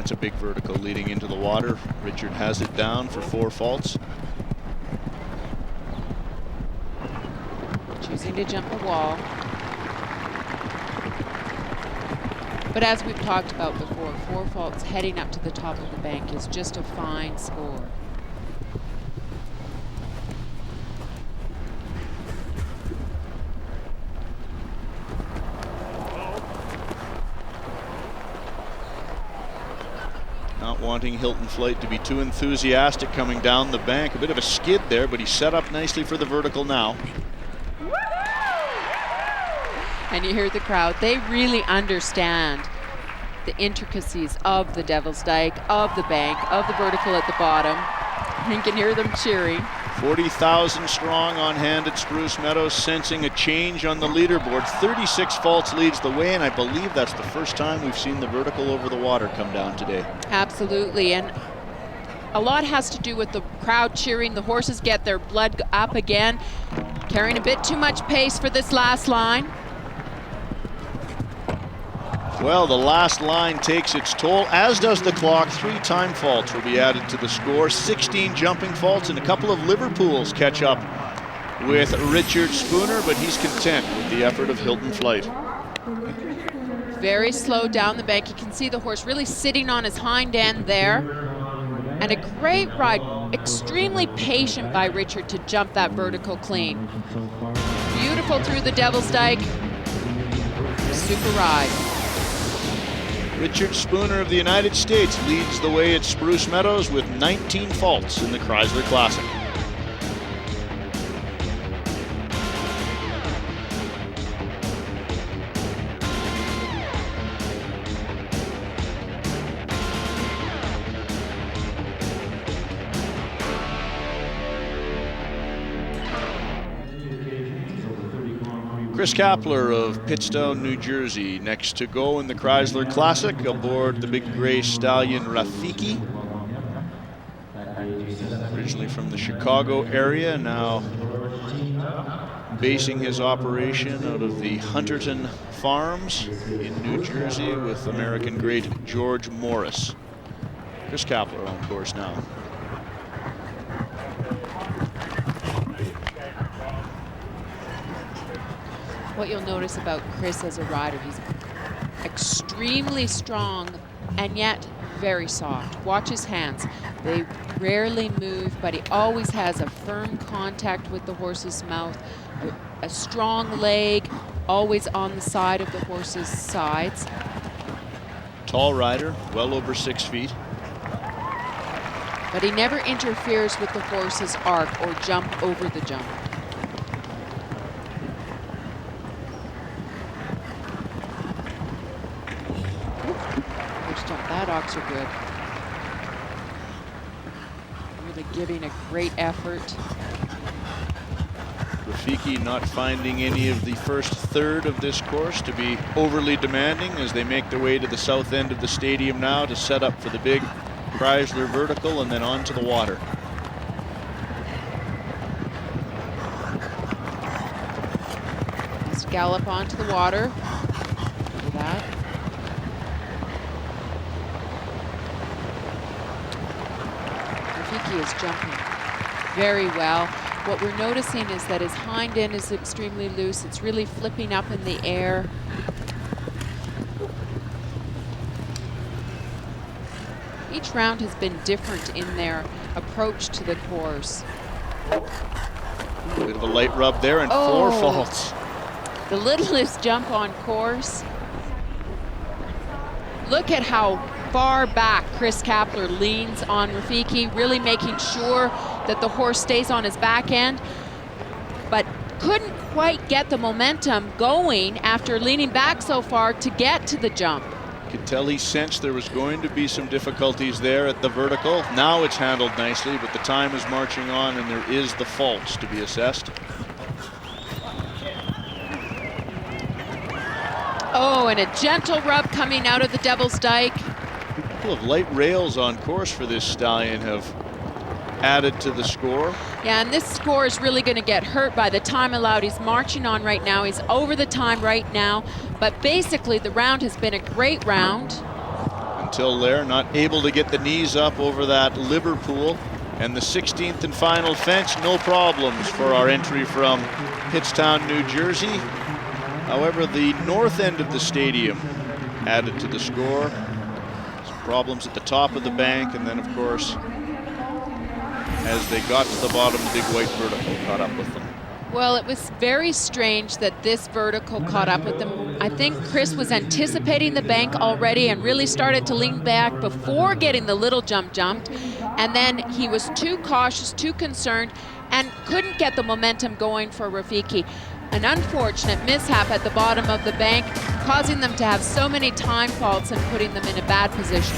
D: That's a big vertical leading into the water. Richard has it down for 4 faults.
O: Choosing to jump the wall. But as we've talked about before, 4 faults heading up to the top of the bank is just a fine score.
D: Not wanting Hilton Flight to be too enthusiastic coming down the bank. A bit of a skid there, but he's set up nicely for the vertical now.
O: And you hear the crowd. They really understand the intricacies of the Devil's Dyke, of the bank, of the vertical at the bottom. You can hear them cheering.
D: 40,000 strong on hand at Spruce Meadows, sensing a change on the leaderboard. 36 faults leads the way, and I believe that's the first time we've seen the vertical over the water come down today.
O: Absolutely, and a lot has to do with the crowd cheering. The horses get their blood up again, carrying a bit too much pace for this last line.
D: Well, the last line takes its toll, as does the clock. 3 time faults will be added to the score. 16 jumping faults, and a couple of Liverpools catch up with Richard Spooner, but he's content with the effort of Hilton Flight.
O: Very slow down the bank. You can see the horse really sitting on his hind end there. And a great ride, extremely patient by Richard to jump that vertical clean. Beautiful through the Devil's Dyke. Super ride.
D: Richard Spooner of the United States leads the way at Spruce Meadows with 19 faults in the Chrysler Classic. Chris Kapler of Pittstown, New Jersey, next to go in the Chrysler Classic aboard the big gray stallion Rafiki. Originally from the Chicago area, now basing his operation out of the Hunterton Farms in New Jersey with American great George Morris. Chris Kapler on course now.
O: What you'll notice about Chris as a rider, he's extremely strong and yet very soft. Watch his hands. They rarely move, but he always has a firm contact with the horse's mouth, a strong leg, always on the side of the horse's sides.
D: Tall rider, well over 6 feet.
O: But he never interferes with the horse's arc or jump over the jump. That ox are good. Really giving a great effort.
D: Rafiki not finding any of the first third of this course to be overly demanding as they make their way to the south end of the stadium now to set up for the big Chrysler vertical and then onto the water.
O: Just gallop onto the water. Look at that. He is jumping very well. What we're noticing is that his hind end is extremely loose. It's really flipping up in the air. Each round has been different in their approach to the course.
D: A bit of a light rub there and 4 faults.
O: The littlest jump on course. Look at how far back Chris Kapler leans on Rafiki, really making sure that the horse stays on his back end, but couldn't quite get the momentum going after leaning back so far to get to the jump.
D: Could tell he sensed there was going to be some difficulties there at the vertical. Now it's handled nicely, but the time is marching on and there is the faults to be assessed.
O: Oh, and a gentle rub coming out of the Devil's Dyke.
D: A couple of light rails on course for this stallion have added to the score.
O: Yeah, and this score is really going to get hurt by the time allowed. He's marching on right now. He's over the time right now. But basically, the round has been a great round.
D: And until there, not able to get the knees up over that Liverpool. And the 16th and final fence, no problems for our entry from Pittstown, New Jersey. However, the north end of the stadium added to the score. Some problems at the top of the bank, and then of course, as they got to the bottom, the big white vertical caught up with them.
O: Well, it was very strange that this vertical caught up with them. I think Chris was anticipating the bank already and really started to lean back before getting the little jumped. And then he was too cautious, too concerned, and couldn't get the momentum going for Rafiki. An unfortunate mishap at the bottom of the bank, causing them to have so many time faults and putting them in a bad position.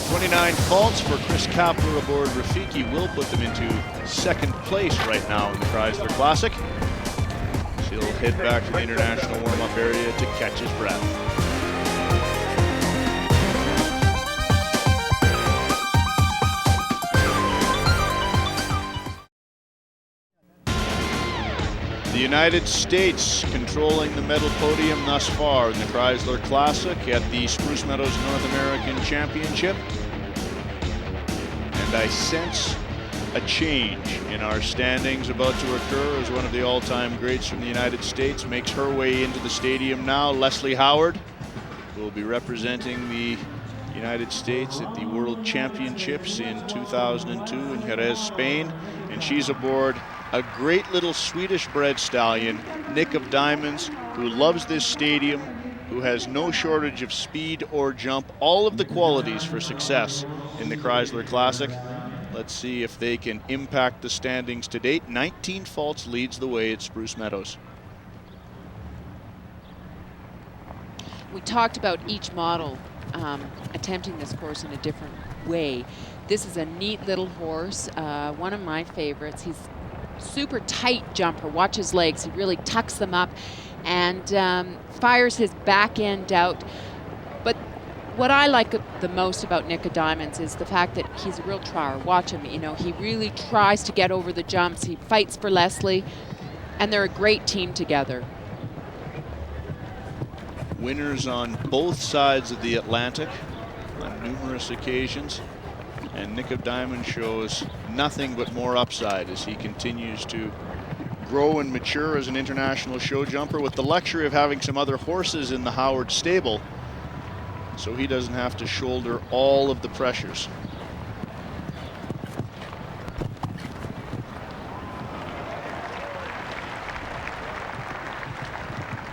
D: 29 faults for Chris Kapler aboard Rafiki will put them into second place right now in the Chrysler Classic. So he'll head back to the international warm-up area to catch his breath. The United States controlling the medal podium thus far in the Chrysler Classic at the Spruce Meadows North American Championship. And I sense a change in our standings about to occur as one of the all-time greats from the United States makes her way into the stadium now. Leslie Howard will be representing the United States at the World Championships in 2002 in Jerez, Spain. And she's aboard a great little Swedish-bred stallion, Nick of Diamonds, who loves this stadium, who has no shortage of speed or jump, all of the qualities for success in the Chrysler Classic. Let's see if they can impact the standings to date. 19 faults leads the way at Spruce Meadows.
O: We talked about each model attempting this course in a different way. This is a neat little horse, one of my favorites. He's super tight jumper. Watch his legs. He really tucks them up and fires his back end out. But what I like the most about Nick of Diamonds is the fact that he's a real trier. Watch him, you know, he really tries to get over the jumps. He fights for Leslie, and they're a great team together.
D: Winners on both sides of the Atlantic on numerous occasions. And Nick of Diamonds shows nothing but more upside as he continues to grow and mature as an international show jumper with the luxury of having some other horses in the Howard stable, so he doesn't have to shoulder all of the pressures.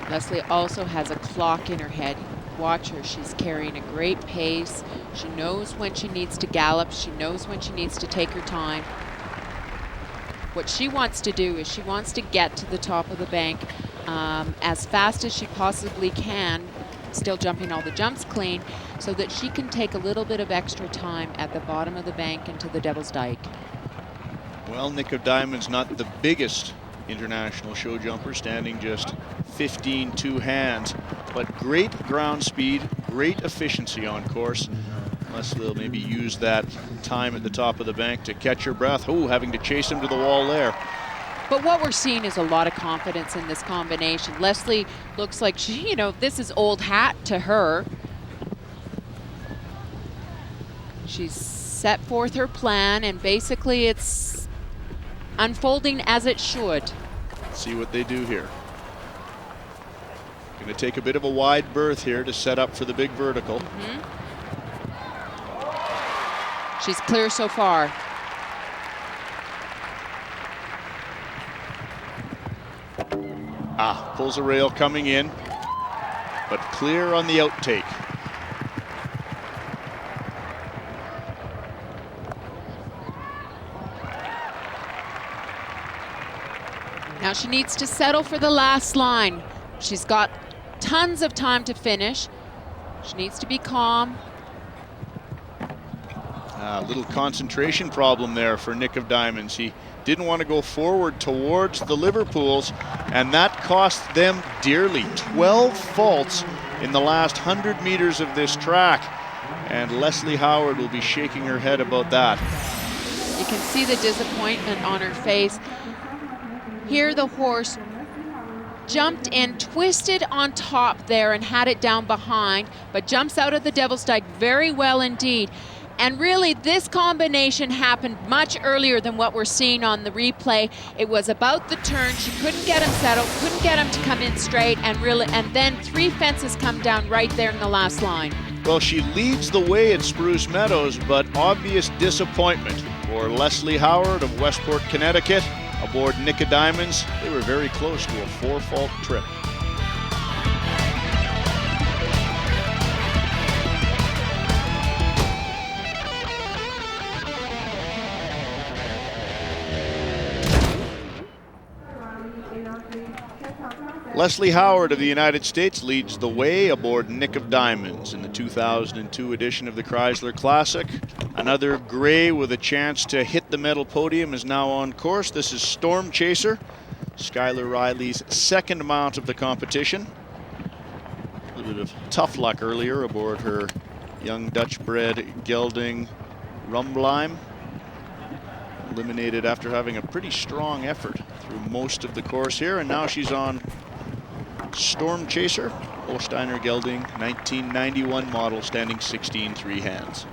O: Leslie also has a clock in her head. Watch her, she's carrying a great pace. She knows when she needs to gallop. She knows when she needs to take her time. What she wants to do is she wants to get to the top of the bank as fast as she possibly can, still jumping all the jumps clean, so that she can take a little bit of extra time at the bottom of the bank into the Devil's Dyke.
D: Well, Nick of Diamonds not the biggest international show jumper, standing just 15 two hands, but great ground speed, great efficiency on course. Leslie will maybe use that time at the top of the bank to catch her breath. Oh, having to chase him to the wall there.
O: But what we're seeing is a lot of confidence in this combination. Leslie looks like she, you know, this is old hat to her. She's set forth her plan, and basically it's unfolding as it should.
D: Let's see what they do here. Going to take a bit of a wide berth here to set up for the big vertical.
O: She's clear so far.
D: Pulls a rail coming in, but clear on the outtake.
O: Now she needs to settle for the last line. She's got tons of time to finish. She needs to be calm.
D: A little concentration problem there for Nick of Diamonds. He didn't want to go forward towards the Liverpools, and that cost them dearly. 12 faults in the last 100 meters of this track, and Leslie Howard will be shaking her head about that.
O: You can see the disappointment on her face. Here the horse jumped in, twisted on top there and had it down behind, but jumps out of the Devil's Dyke very well indeed. And really, this combination happened much earlier than what we're seeing on the replay. It was about the turn. She couldn't get him settled, couldn't get him to come in straight, and then 3 fences come down right there in the last line.
D: Well, she leads the way at Spruce Meadows, but obvious disappointment for Leslie Howard of Westport, Connecticut, aboard Nick of Diamonds. They were very close to a 4-fault trip. Leslie Howard of the United States leads the way aboard Nick of Diamonds in the 2002 edition of the Chrysler Classic. Another gray with a chance to hit the medal podium is now on course. This is Storm Chaser, Skylar Riley's second mount of the competition. A little bit of tough luck earlier aboard her young Dutch-bred gelding Rumbleheim. Eliminated after having a pretty strong effort through most of the course here, and now she's on Storm Chaser, Holsteiner gelding, 1991 model, standing 16 3 hands.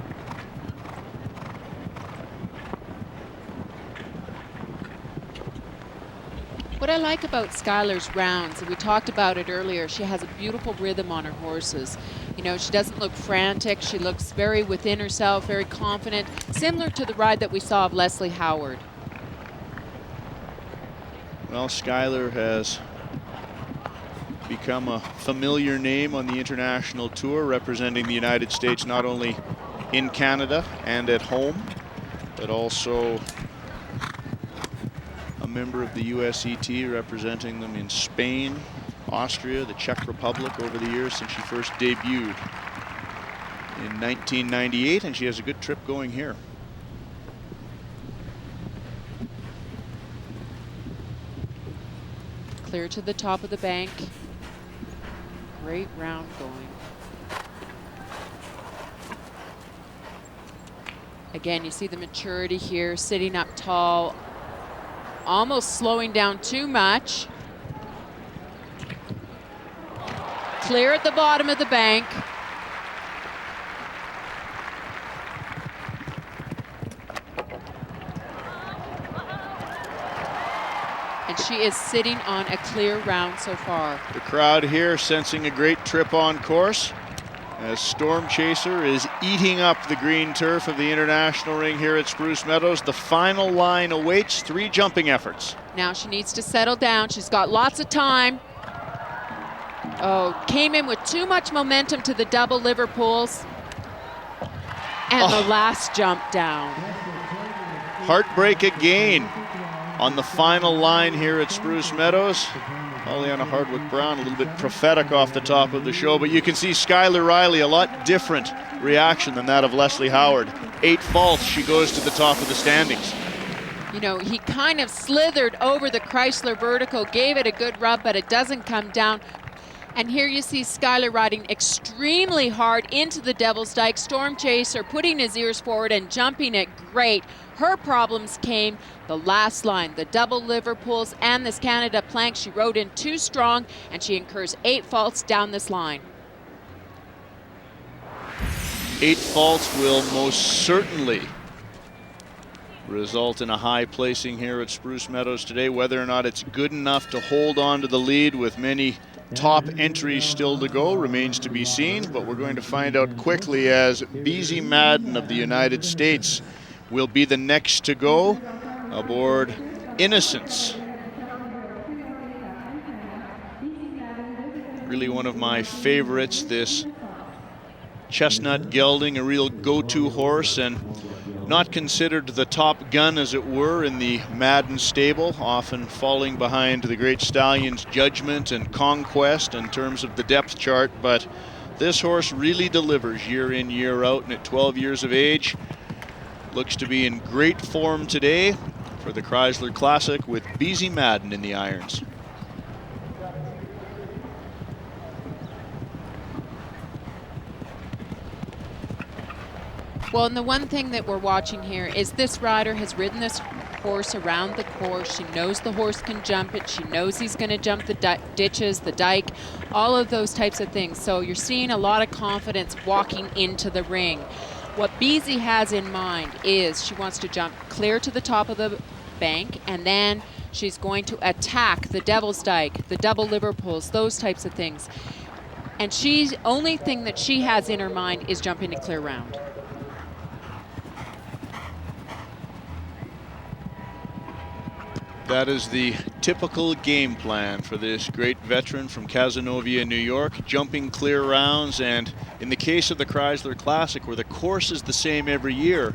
O: What I like about Skylar's rounds, and we talked about it earlier, she has a beautiful rhythm on her horses. You know, she doesn't look frantic. She looks very within herself, very confident, similar to the ride that we saw of Leslie Howard.
D: Well, Skylar has become a familiar name on the international tour, representing the United States not only in Canada and at home, but also a member of the USET, representing them in Spain, Austria, the Czech Republic over the years since she first debuted in 1998, and she has a good trip going here.
O: Clear to the top of the bank. Great round going. Again, you see the maturity here, sitting up tall, almost slowing down too much. Clear at the bottom of the bank. And she is sitting on a clear round so far.
D: The crowd here sensing a great trip on course as Storm Chaser is eating up the green turf of the international ring here at Spruce Meadows. The final line awaits, 3 jumping efforts.
O: Now she needs to settle down. She's got lots of time. Oh, came in with too much momentum to the double Liverpools. And the last jump down.
D: Heartbreak again on the final line here at Spruce Meadows. Pollyanna Hardwick-Brown, a little bit prophetic off the top of the show, but you can see Skylar Riley, a lot different reaction than that of Leslie Howard. 8 faults, she goes to the top of the standings.
O: You know, he kind of slithered over the Chrysler vertical, gave it a good rub, but it doesn't come down. And here you see Skylar riding extremely hard into the Devil's Dyke. Storm Chaser putting his ears forward and jumping it great. Her problems came the last line, the double Liverpools and this Canada plank. She rode in too strong, and she incurs 8 faults down this line.
D: 8 faults will most certainly result in a high placing here at Spruce Meadows today. Whether or not it's good enough to hold on to the lead with many top entries still to go remains to be seen, but we're going to find out quickly as Beezy Madden of the United States will be the next to go aboard Innocence. Really one of my favorites, this chestnut gelding, a real go-to horse, and not considered the top gun, as it were, in the Madden stable, often falling behind the great stallion's Judgment and Conquest in terms of the depth chart. But this horse really delivers year in, year out, and at 12 years of age, looks to be in great form today for the Chrysler Classic with Beezy Madden in the irons.
O: Well, and the one thing that we're watching here is this rider has ridden this horse around the course. She knows the horse can jump it. She knows he's going to jump the ditches, the dike, all of those types of things. So you're seeing a lot of confidence walking into the ring. What Beezy has in mind is she wants to jump clear to the top of the bank, and then she's going to attack the Devil's Dyke, the double Liverpools, those types of things. And she's only thing that she has in her mind is jumping to clear round.
D: That is the typical game plan for this great veteran from Cazenovia, New York, jumping clear rounds. And in the case of the Chrysler Classic, where the course is the same every year,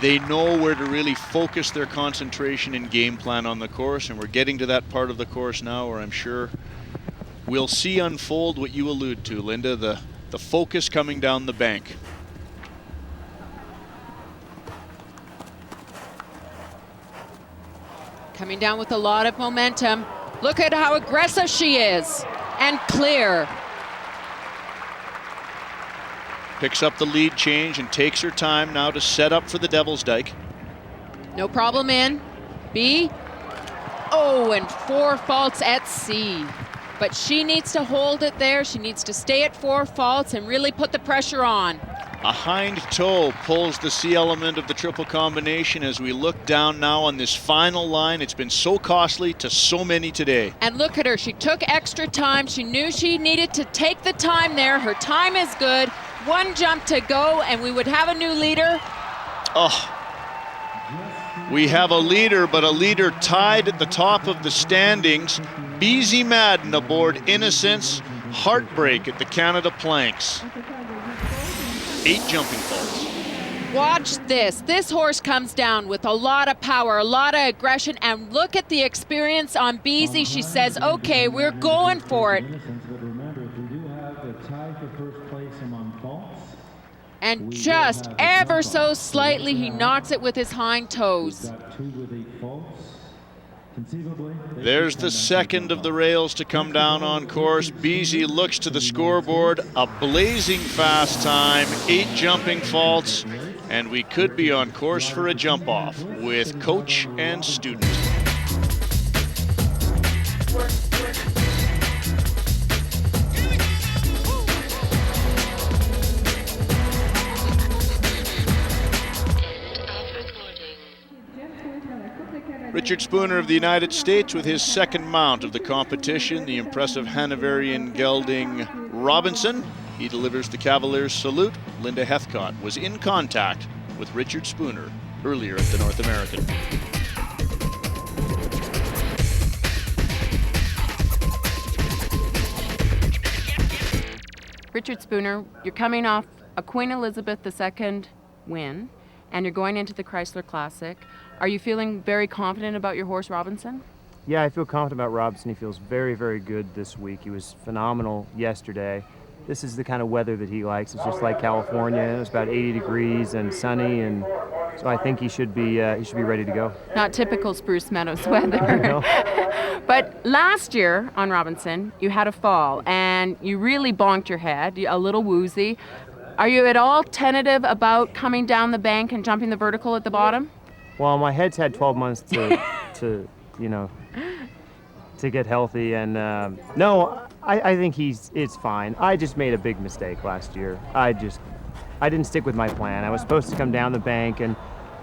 D: they know where to really focus their concentration and game plan on the course. And we're getting to that part of the course now where I'm sure we'll see unfold what you allude to, Linda, the focus coming down the bank.
O: Coming down with a lot of momentum. Look at how aggressive she is. And clear.
D: Picks up the lead change and takes her time now to set up for the Devil's Dyke.
O: No problem in. B. Oh, and 4 faults at C. But she needs to hold it there. She needs to stay at 4 faults and really put the pressure on.
D: A hind toe pulls the C element of the triple combination as we look down now on this final line. It's been so costly to so many today.
O: And look at her. She took extra time. She knew she needed to take the time there. Her time is good. 1 jump to go, and we would have a new leader.
D: Oh. We have a leader, but a leader tied at the top of the standings. Beezy Madden aboard Innocence. Heartbreak at the Canada Planks. 8 jumping faults.
O: Watch this. This horse comes down with a lot of power, a lot of aggression, and look at the experience on Beezy. She says, okay, we're going for it. And just ever so slightly, he knocks it with his hind toes.
D: There's the second of the rails to come down on course. Beezy looks to the scoreboard. A blazing fast time, 8 jumping faults, and we could be on course for a jump off with coach and student. Richard Spooner of the United States with his second mount of the competition, the impressive Hanoverian gelding Robinson. He delivers the Cavaliers salute. Linda Heathcott was in contact with Richard Spooner earlier at the North American.
O: Richard Spooner, you're coming off a Queen Elizabeth II win, and you're going into the Chrysler Classic. Are you feeling very confident about your horse, Robinson?
T: Yeah, I feel confident about Robinson. He feels very, very good this week. He was phenomenal yesterday. This is the kind of weather that he likes. It's just like California. It's about 80 degrees and sunny, and so I think he should be ready to go.
O: Not typical Spruce Meadows weather. But last year on Robinson, you had a fall, and you really bonked your head, a little woozy. Are you at all tentative about coming down the bank and jumping the vertical at the bottom?
T: Well, my head's had 12 months to get healthy, and no, I think it's fine. I just made a big mistake last year. I didn't stick with my plan. I was supposed to come down the bank and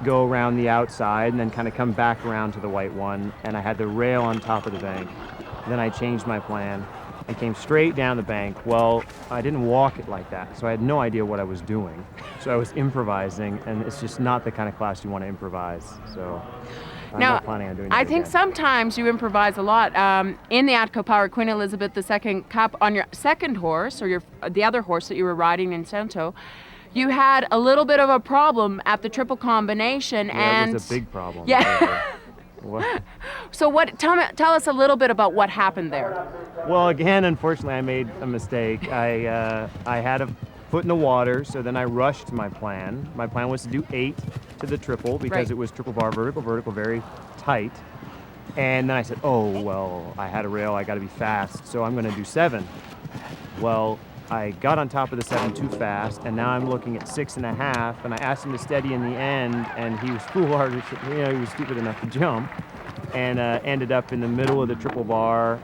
T: go around the outside and then kind of come back around to the white one, and I had the rail on top of the bank. Then I changed my plan and came straight down the bank. Well, I didn't walk it like that, so I had no idea what I was doing. So I was improvising, and it's just not the kind of class you want to improvise. So I'm not planning on doing that
O: I think
T: again.
O: Sometimes you improvise a lot. In the Atco Power Queen Elizabeth II Cup, on your second horse, or the other horse that you were riding in Cento, you had a little bit of a problem at the triple combination.
T: Yeah,
O: and
T: it was a big problem.
O: Yeah.
T: What?
O: So tell us a little bit about what happened there.
T: Well, again, unfortunately, I made a mistake. I had a foot in the water, so then I rushed my plan. My plan was to do 8 to the triple because it was triple bar vertical, very tight. And then I said, oh, well, I had a rail, I got to be fast, so I'm going to do 7. Well, I got on top of the 7 too fast, and now I'm looking at 6.5, and I asked him to steady in the end, and he was foolhardy, he was stupid enough to jump, and ended up in the middle of the triple bar,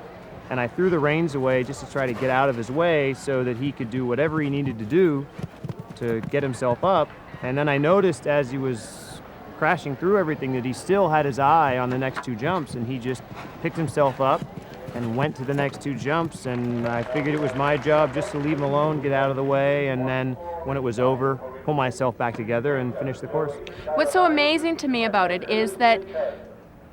T: and I threw the reins away just to try to get out of his way so that he could do whatever he needed to do to get himself up, and then I noticed as he was crashing through everything that he still had his eye on the next 2 jumps, and he just picked himself up and went to the next 2 jumps, and I figured it was my job just to leave him alone, get out of the way, and then when it was over, pull myself back together and finish the course.
O: What's so amazing to me about it is that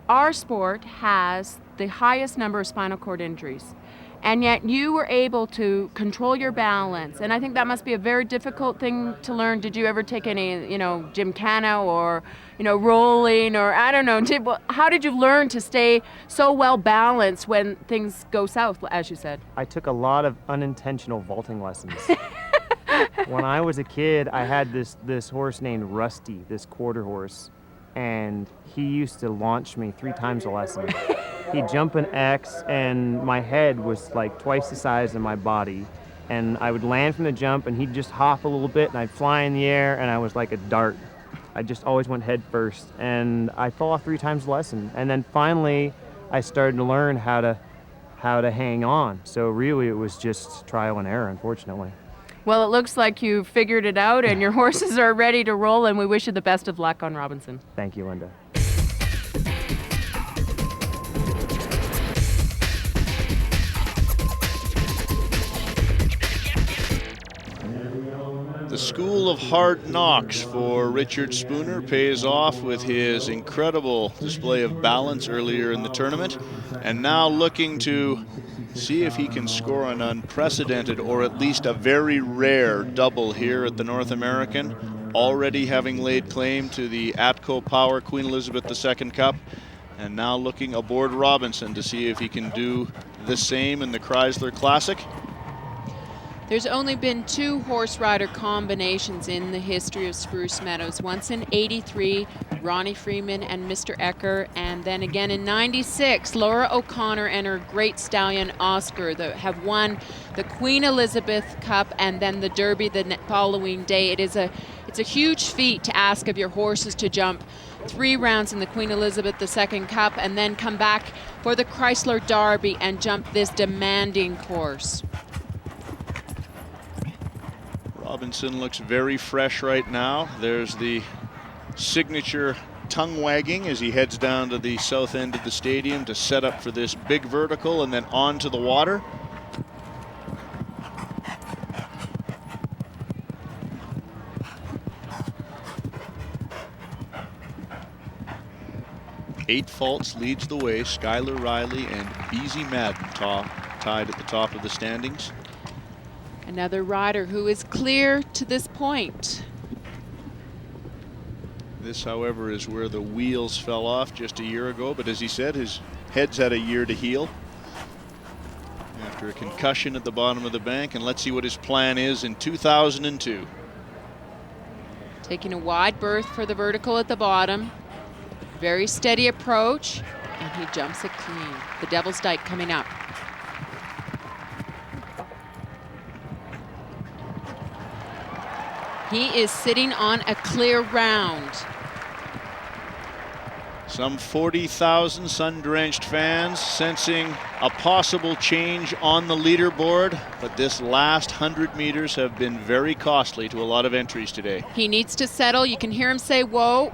O: our sport has the highest number of spinal cord injuries, and yet you were able to control your balance, and I think that must be a very difficult thing to learn. Did you ever take any, gymkhana or, rolling, or I don't know, how did you learn to stay so well balanced when things go south, as you said?
T: I took a lot of unintentional vaulting lessons. When I was a kid, I had this horse named Rusty, this quarter horse, and he used to launch me 3 times a lesson. He'd jump an X, and my head was like twice the size of my body, and I would land from the jump, and he'd just hop a little bit, and I'd fly in the air, and I was like a dart. I just always went head first, and I fell off 3 times a lesson, and then finally I started to learn how to hang on. So really it was just trial and error, unfortunately.
O: Well, it looks like you figured it out, and your horses are ready to roll, and we wish you the best of luck on Robinson.
T: Thank you, Linda.
D: The school of hard knocks for Richard Spooner pays off with his incredible display of balance earlier in the tournament, and now looking to see if he can score an unprecedented, or at least a very rare, double here at the North American, already having laid claim to the Atco Power Queen Elizabeth II Cup, and now looking aboard Robinson to see if he can do the same in the Chrysler Classic.
O: There's only been 2 horse rider combinations in the history of Spruce Meadows. Once in '83, Ronnie Freeman and Mr. Ecker, and then again in '96, Laura O'Connor and her great stallion Oscar that have won the Queen Elizabeth Cup and then the Derby the following day. It's a huge feat to ask of your horses to jump 3 rounds in the Queen Elizabeth II Cup and then come back for the Chrysler Derby and jump this demanding course.
D: Robinson looks very fresh right now. There's the signature tongue wagging as he heads down to the south end of the stadium to set up for this big vertical and then onto the water. Eight Faults leads the way. Skylar Riley and Beezy Madden tied at the top of the standings.
O: Another rider who is clear to this point.
D: This, however, is where the wheels fell off just a year ago, but as he said, his head's had a year to heal after a concussion at the bottom of the bank, and let's see what his plan is in 2002.
O: Taking a wide berth for the vertical at the bottom. Very steady approach, and he jumps it clean. The Devil's Dyke coming up. He is sitting on a clear round.
D: Some 40,000 sun-drenched fans sensing a possible change on the leaderboard, but this last 100 meters have been very costly to a lot of entries today.
O: He needs to settle. You can hear him say, whoa.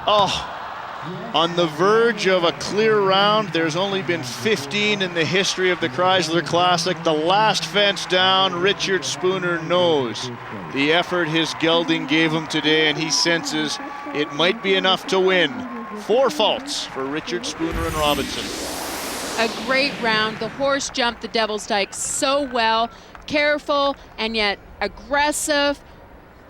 D: Oh, on the verge of a clear round. There's only been 15 in the history of the Chrysler Classic. The last fence down, Richard Spooner knows the effort his gelding gave him today, and he senses it might be enough to win. 4 faults for Richard Spooner and Robinson.
O: A great round. The horse jumped the Devil's Dyke so well, careful and yet aggressive.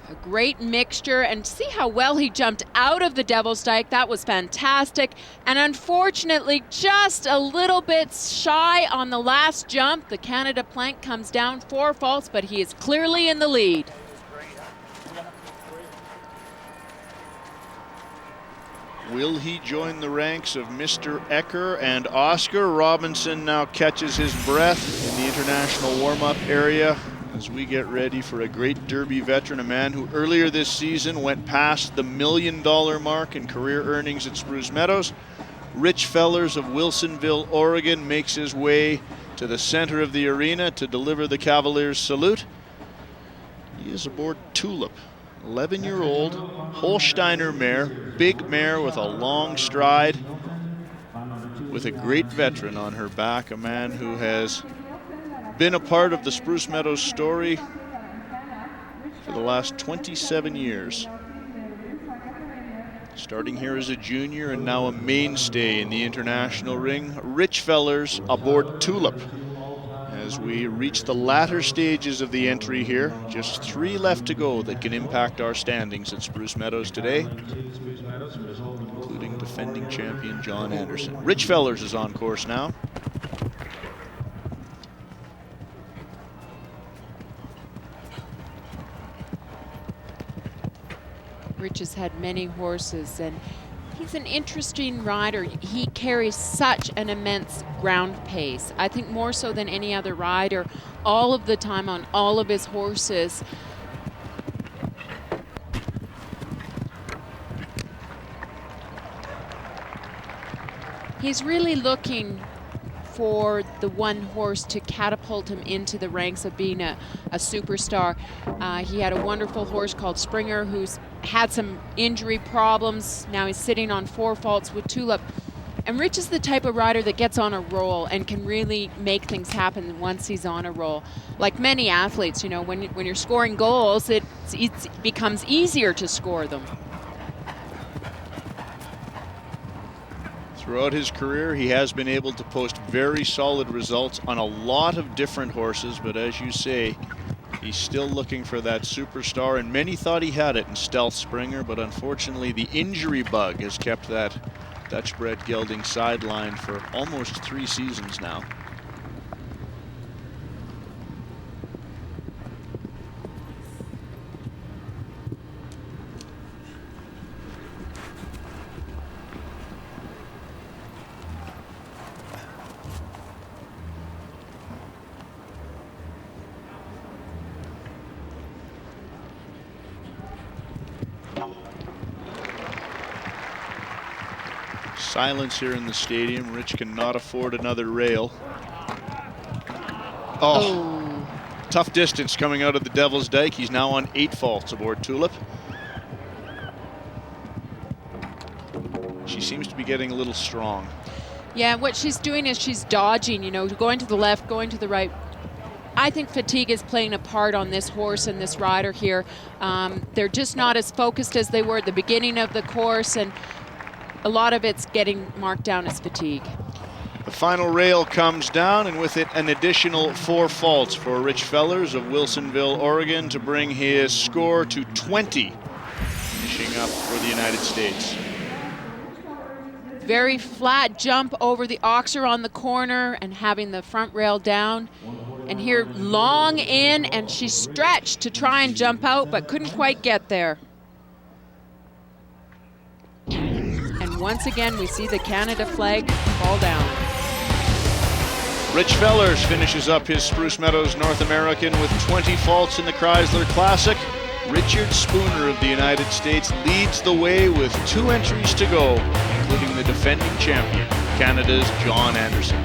O: A great mixture, and see how well he jumped out of the Devil's Dyke. That was fantastic. And unfortunately, just a little bit shy on the last jump. The Canada plank comes down 4 faults, but he is clearly in the lead.
D: Will he join the ranks of Mr. Ecker and Oscar? Robinson now catches his breath in the international warm-up area as we get ready for a great Derby veteran, a man who earlier this season went past the $1 million mark in career earnings at Spruce Meadows. Rich Fellers of Wilsonville, Oregon, makes his way to the center of the arena to deliver the Cavaliers' salute. He is aboard Tulip, 11-year-old Holsteiner mare, big mare with a long stride, with a great veteran on her back, a man who has been a part of the Spruce Meadows story for the last 27 years. Starting here as a junior and now a mainstay in the international ring, Rich Fellers aboard Tulip. As we reach the latter stages of the entry here, just 3 left to go that can impact our standings at Spruce Meadows today, including defending champion John Anderson. Rich Fellers is on course now.
O: Rich has had many horses, and he's an interesting rider. He carries such an immense ground pace. I think more so than any other rider, all of the time on all of his horses. He's really looking for the one horse to catapult him into the ranks of being a superstar. He had a wonderful horse called Springer who's had some injury problems. Now he's sitting on 4 faults with Tulip. And Rich is the type of rider that gets on a roll and can really make things happen once he's on a roll. Like many athletes, you know, when you're scoring goals, it becomes easier to score them.
D: Throughout his career, he has been able to post very solid results on a lot of different horses, but as you say, he's still looking for that superstar, and many thought he had it in Stealth Springer, but unfortunately the injury bug has kept that Dutch-bred gelding sidelined for almost 3 seasons now. Silence here in the stadium. Rich cannot afford another rail. Oh, tough distance coming out of the Devil's Dyke. He's now on 8 faults aboard Tulip. She seems to be getting a little strong.
O: Yeah, what she's doing is she's dodging, you know, going to the left, going to the right. I think fatigue is playing a part on this horse and this rider here. They're just not as focused as they were at the beginning of the course, and a lot of it's getting marked down as fatigue.
D: The final rail comes down, and with it an additional 4 faults for Rich Fellers of Wilsonville, Oregon, to bring his score to 20, finishing up for the United States.
O: Very flat jump over the oxer on the corner and having the front rail down. And here long in, and she stretched to try and jump out, but couldn't quite get there. And once again, we see the Canada flag fall down.
D: Rich Fellers finishes up his Spruce Meadows North American with 20 faults in the Chrysler Classic. Richard Spooner of the United States leads the way with 2 entries to go, including the defending champion, Canada's John Anderson.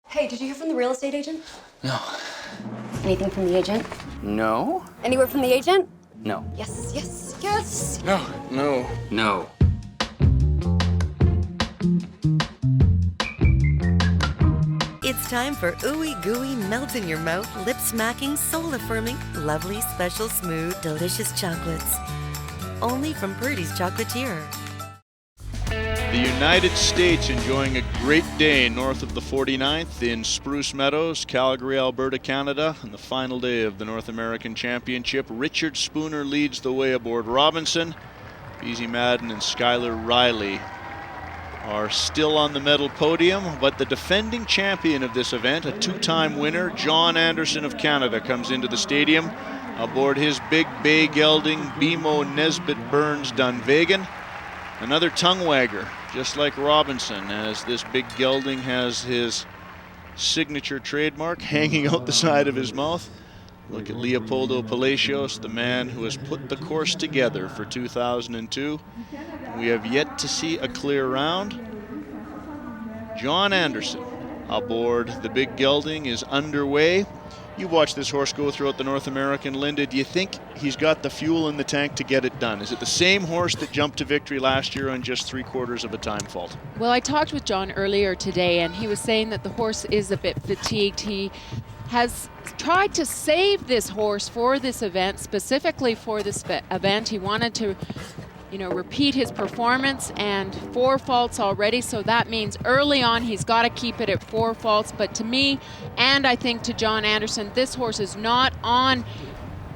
S: Hey, did you hear from the real estate agent?
U: No.
S: Anything from the agent?
U: No.
S: Anywhere from the agent?
U: No.
S: Yes, yes, yes.
U: No. No. No.
V: It's
F: It's time for ooey gooey, melt in your mouth, lip smacking, soul affirming, lovely, special, smooth, delicious chocolates. Only from Purdy's Chocolatier.
D: The United States enjoying a great day north of the 49th in Spruce Meadows, Calgary, Alberta, Canada, on the final day of the North American Championship. Richard Spooner leads the way aboard Robinson. Beezy Madden and Skylar Riley are still on the medal podium, but the defending champion of this event, a two-time winner, John Anderson of Canada, comes into the stadium aboard his big bay gelding BMO Nesbitt Burns Dunvegan. Another tongue wagger, just like Robinson, as this big gelding has his signature trademark hanging out the side of his mouth. Look at Leopoldo Palacios, the man who has put the course together for 2002. We have yet to see a clear round. John Anderson aboard the big gelding is underway. You watched this horse go throughout the North American, Linda. Do you think he's got the fuel in the tank to get it done? Is it the same horse that jumped to victory last year on just 3/4 of a time fault?
O: Well, I talked with John earlier today, and he was saying that the horse is a bit fatigued. He has tried to save this horse for this event, specifically for this event. He wanted to, repeat his performance, and 4 faults already, so that means early on he's got to keep it at 4 faults. But to me, and I think to John Anderson, this horse is not on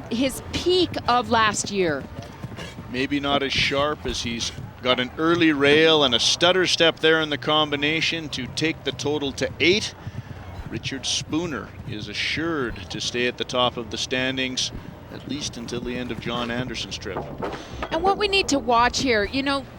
O: his peak of last year.
D: Maybe not as sharp, as he's got an early rail and a stutter step there in the combination to take the total to 8. Richard Spooner is assured to stay at the top of the standings, at least until the end of John Anderson's trip.
O: And what we need to watch here,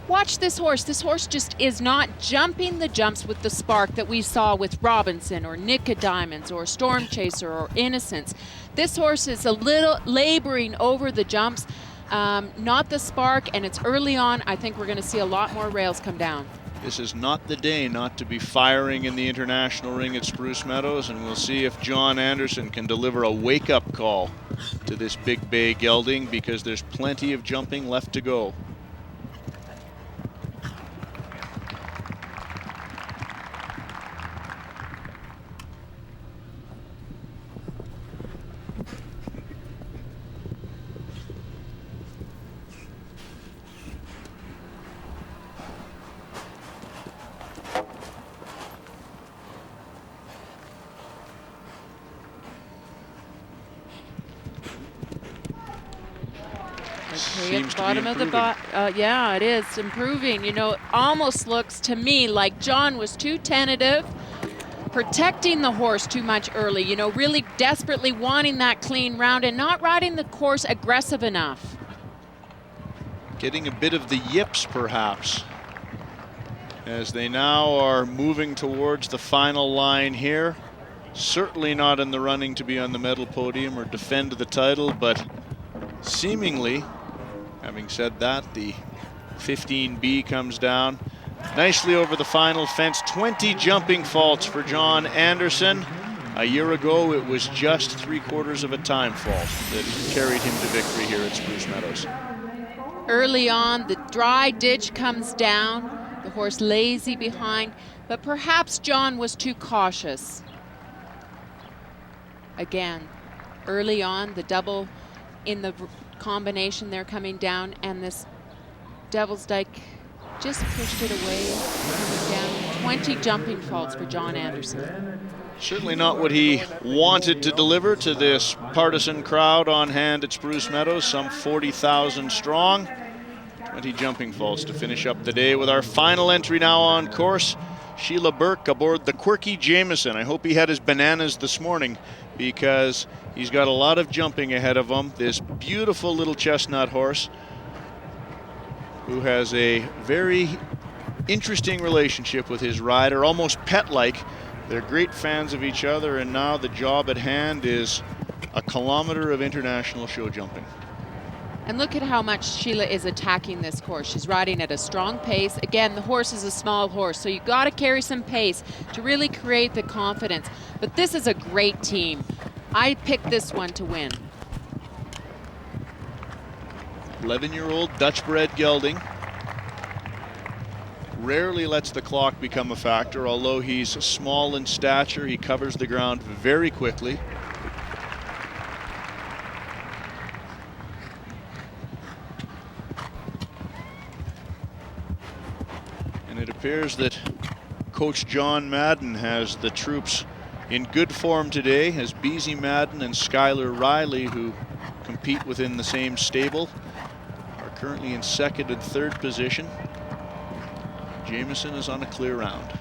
O: watch this horse. This horse just is not jumping the jumps with the spark that we saw with Robinson or Nika Diamonds or Storm Chaser or Innocence. This horse is a little laboring over the jumps, not the spark, and it's early on. I think we're going to see a lot more rails come down.
D: This is not the day not to be firing in the international ring at Spruce Meadows, and we'll see if John Anderson can deliver a wake-up call to this big bay gelding, because there's plenty of jumping left to go.
O: At the bottom of the yeah, it is improving. It almost looks to me like John was too tentative, protecting the horse too much early, really desperately wanting that clean round and not riding the course aggressive enough.
D: Getting a bit of the yips, perhaps, as they now are moving towards the final line here. Certainly not in the running to be on the medal podium or defend the title, but seemingly, having said that, the 15B comes down nicely over the final fence. 20 jumping faults for John Anderson. A year ago, it was just 3/4 of a time fault that carried him to victory here at Spruce Meadows.
O: Early on, the dry ditch comes down. The horse lazy behind, but perhaps John was too cautious. Again, early on, the double in the combination there coming down, and this Devil's Dyke just pushed it away, down. 20 jumping faults for John Anderson.
D: Certainly not what he wanted to deliver to this partisan crowd on hand at Spruce Meadows, some 40,000 strong. 20 jumping faults to finish up the day with our final entry now on course. Sheila Burke aboard the quirky Jameson. I hope he had his bananas this morning, because he's got a lot of jumping ahead of him. This beautiful little chestnut horse who has a very interesting relationship with his rider, almost pet-like. They're great fans of each other, and now the job at hand is a kilometer of international show jumping.
O: And look at how much Sheila is attacking this course. She's riding at a strong pace. Again, the horse is a small horse, so you've got to carry some pace to really create the confidence. But this is a great team. I picked this one to win.
D: 11-year-old Dutch-bred gelding. rarely lets the clock become a factor. Although he's small in stature, he covers the ground very quickly. And it appears that Coach John Madden has the troops in good form today, as Beezy Madden and Skylar Riley, who compete within the same stable, are currently in second and third position. Jameson is on a clear round.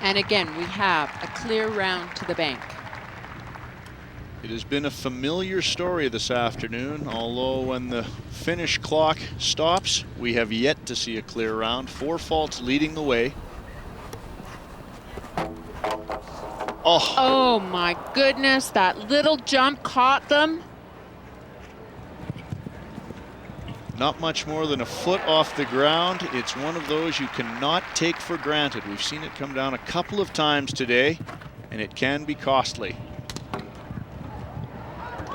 O: And again, we have a clear round to the bank.
D: It has been a familiar story this afternoon, although when the finish clock stops, we have yet to see a clear round. 4 faults leading the way.
O: Oh my goodness, that little jump caught them.
D: Not much more than a foot off the ground. It's one of those you cannot take for granted. We've seen it come down a couple of times today, and it can be costly.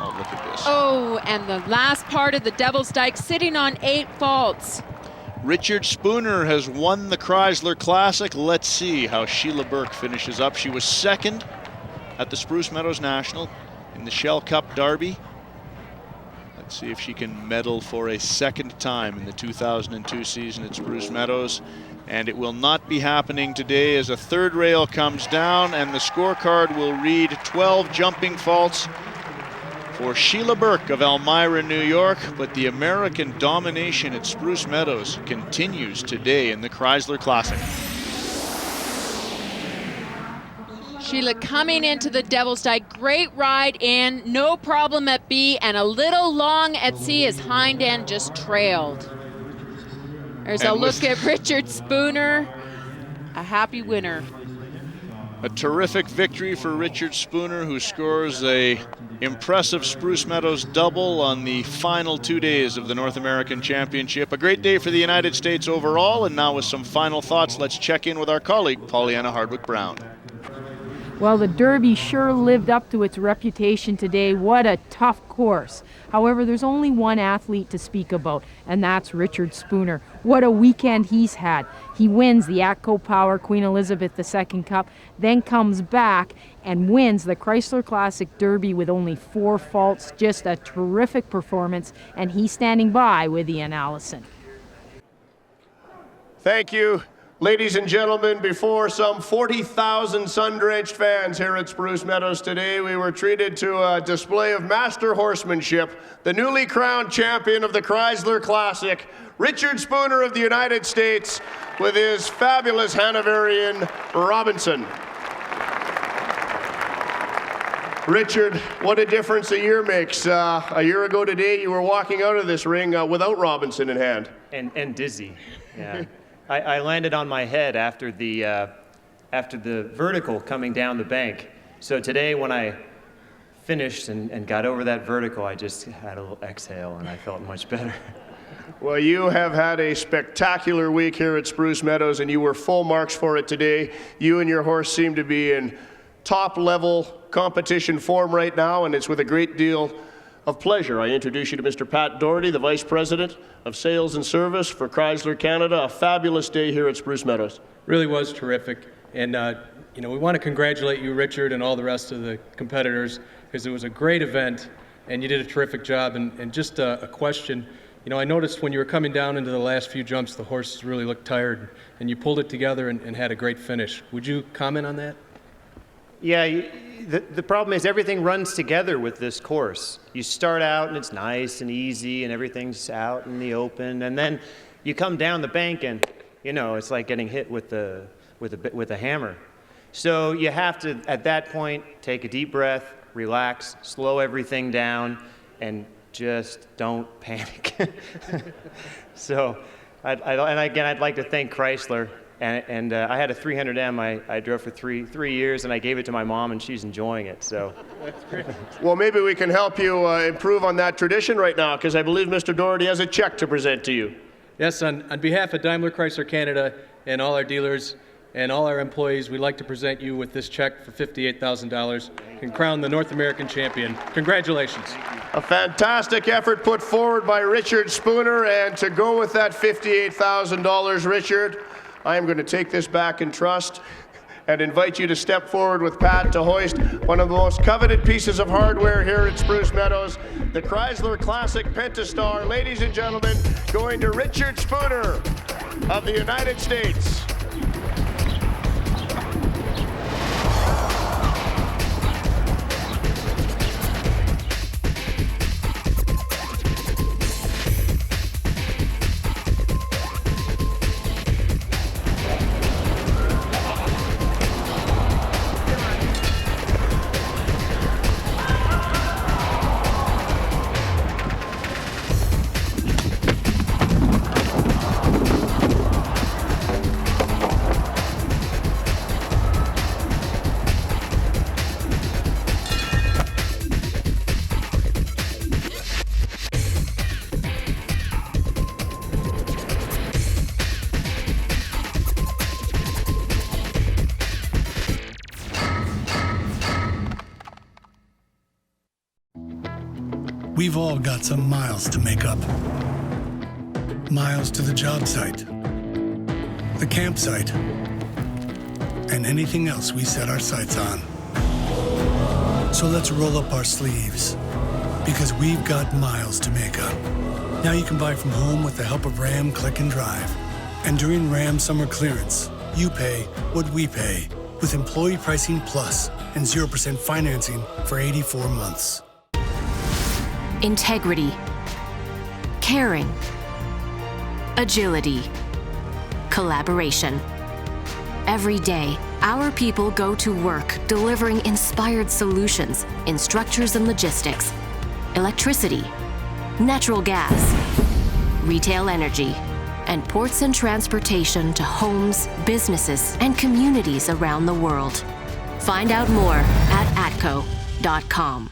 D: Oh, look at this.
O: Oh, and the last part of the Devil's Dyke sitting on 8 faults.
D: Richard Spooner has won the Chrysler Classic. Let's see how Sheila Burke finishes up. She was second at the Spruce Meadows National in the Shell Cup Derby. Let's see if she can medal for a second time in the 2002 season at Spruce Meadows. And it will not be happening today, as a third rail comes down and the scorecard will read 12 jumping faults for Sheila Burke of Elmira, New York. But the American domination at Spruce Meadows continues today in the Chrysler Classic.
O: Sheila coming into the Devil's Dyke, great ride in, no problem at B, and a little long at C as hind end just trailed. There's a look at Richard Spooner, a happy winner.
D: A terrific victory for Richard Spooner, who scores a impressive Spruce Meadows double on the final 2 days of the North American Championship. A great day for the United States overall, and now with some final thoughts, let's check in with our colleague, Pollyanna Hardwick-Brown.
Q: Well, the Derby sure lived up to its reputation today. What a tough course. However, there's only one athlete to speak about, and that's Richard Spooner. What a weekend he's had. He wins the ATCO Power Queen Elizabeth II Cup, then comes back and wins the Chrysler Classic Derby with only 4 faults. Just a terrific performance, and he's standing by with Ian Allison.
I: Thank you. Ladies and gentlemen, before some 40,000 sun-drenched fans here at Spruce Meadows today, we were treated to a display of master horsemanship. The newly crowned champion of the Chrysler Classic, Richard Spooner of the United States, with his fabulous Hanoverian Robinson. Richard, what a difference a year makes. A year ago today, you were walking out of this ring without Robinson in hand.
T: And dizzy, yeah. I landed on my head after the vertical coming down the bank. So today when I finished and got over that vertical, I just had a little exhale and I felt much better.
I: Well, you have had a spectacular week here at Spruce Meadows, and you were full marks for it today. You and your horse seem to be in top-level competition form right now, and it's with a great deal of pleasure I introduce you to Mr. Pat Doherty, the Vice President of Sales and Service for Chrysler Canada. A fabulous day here at Spruce Meadows.
V: Really was terrific. And, we want to congratulate you, Richard, and all the rest of the competitors, because it was a great event, and you did a terrific job. And just a question, I noticed when you were coming down into the last few jumps, the horse really looked tired, and you pulled it together and had a great finish. Would you comment on that?
T: Yeah, the problem is everything runs together with this course. You start out and it's nice and easy and everything's out in the open, and then you come down the bank and it's like getting hit with a hammer. So you have to, at that point, take a deep breath, relax, slow everything down, and just don't panic. So, I'd like to thank Chrysler. And I had a 300M I drove for three years, and I gave it to my mom, and she's enjoying it. So,
I: that's great. Well, maybe we can help you improve on that tradition right now, because I believe Mr. Doherty has a check to present to you.
V: Yes, on behalf of Daimler Chrysler Canada and all our dealers, and all our employees, we'd like to present you with this check for $58,000 and crown the North American champion. Congratulations.
I: A fantastic effort put forward by Richard Spooner, and to go with that $58,000, Richard, I am going to take this back in trust and invite you to step forward with Pat to hoist one of the most coveted pieces of hardware here at Spruce Meadows, the Chrysler Classic Pentastar. Ladies and gentlemen, going to Richard Spooner of the United States.
C: We've all got some miles to make up. Miles to the job site, the campsite, and anything else we set our sights on. So let's roll up our sleeves, because we've got miles to make up. Now you can buy from home with the help of Ram Click and Drive. And during Ram Summer Clearance, you pay what we pay with Employee Pricing Plus and 0% financing for 84 months.
K: Integrity, caring, agility, collaboration. Every day, our people go to work delivering inspired solutions in structures and logistics, electricity, natural gas, retail energy, and ports and transportation to homes, businesses, and communities around the world. Find out more at atco.com.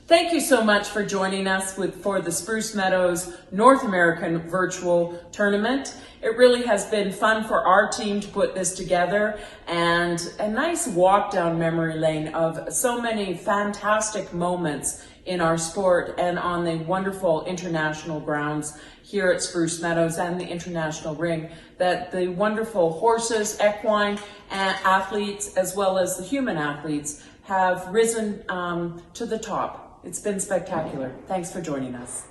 O: Thank you so much for joining us for the Spruce Meadows North American virtual tournament. It really has been fun for our team to put this together, and a nice walk down memory lane of so many fantastic moments in our sport and on the wonderful international grounds here at Spruce Meadows and the International Ring, that the wonderful horses, equine athletes, as well as the human athletes have risen to the top. It's been spectacular. Thanks for joining us.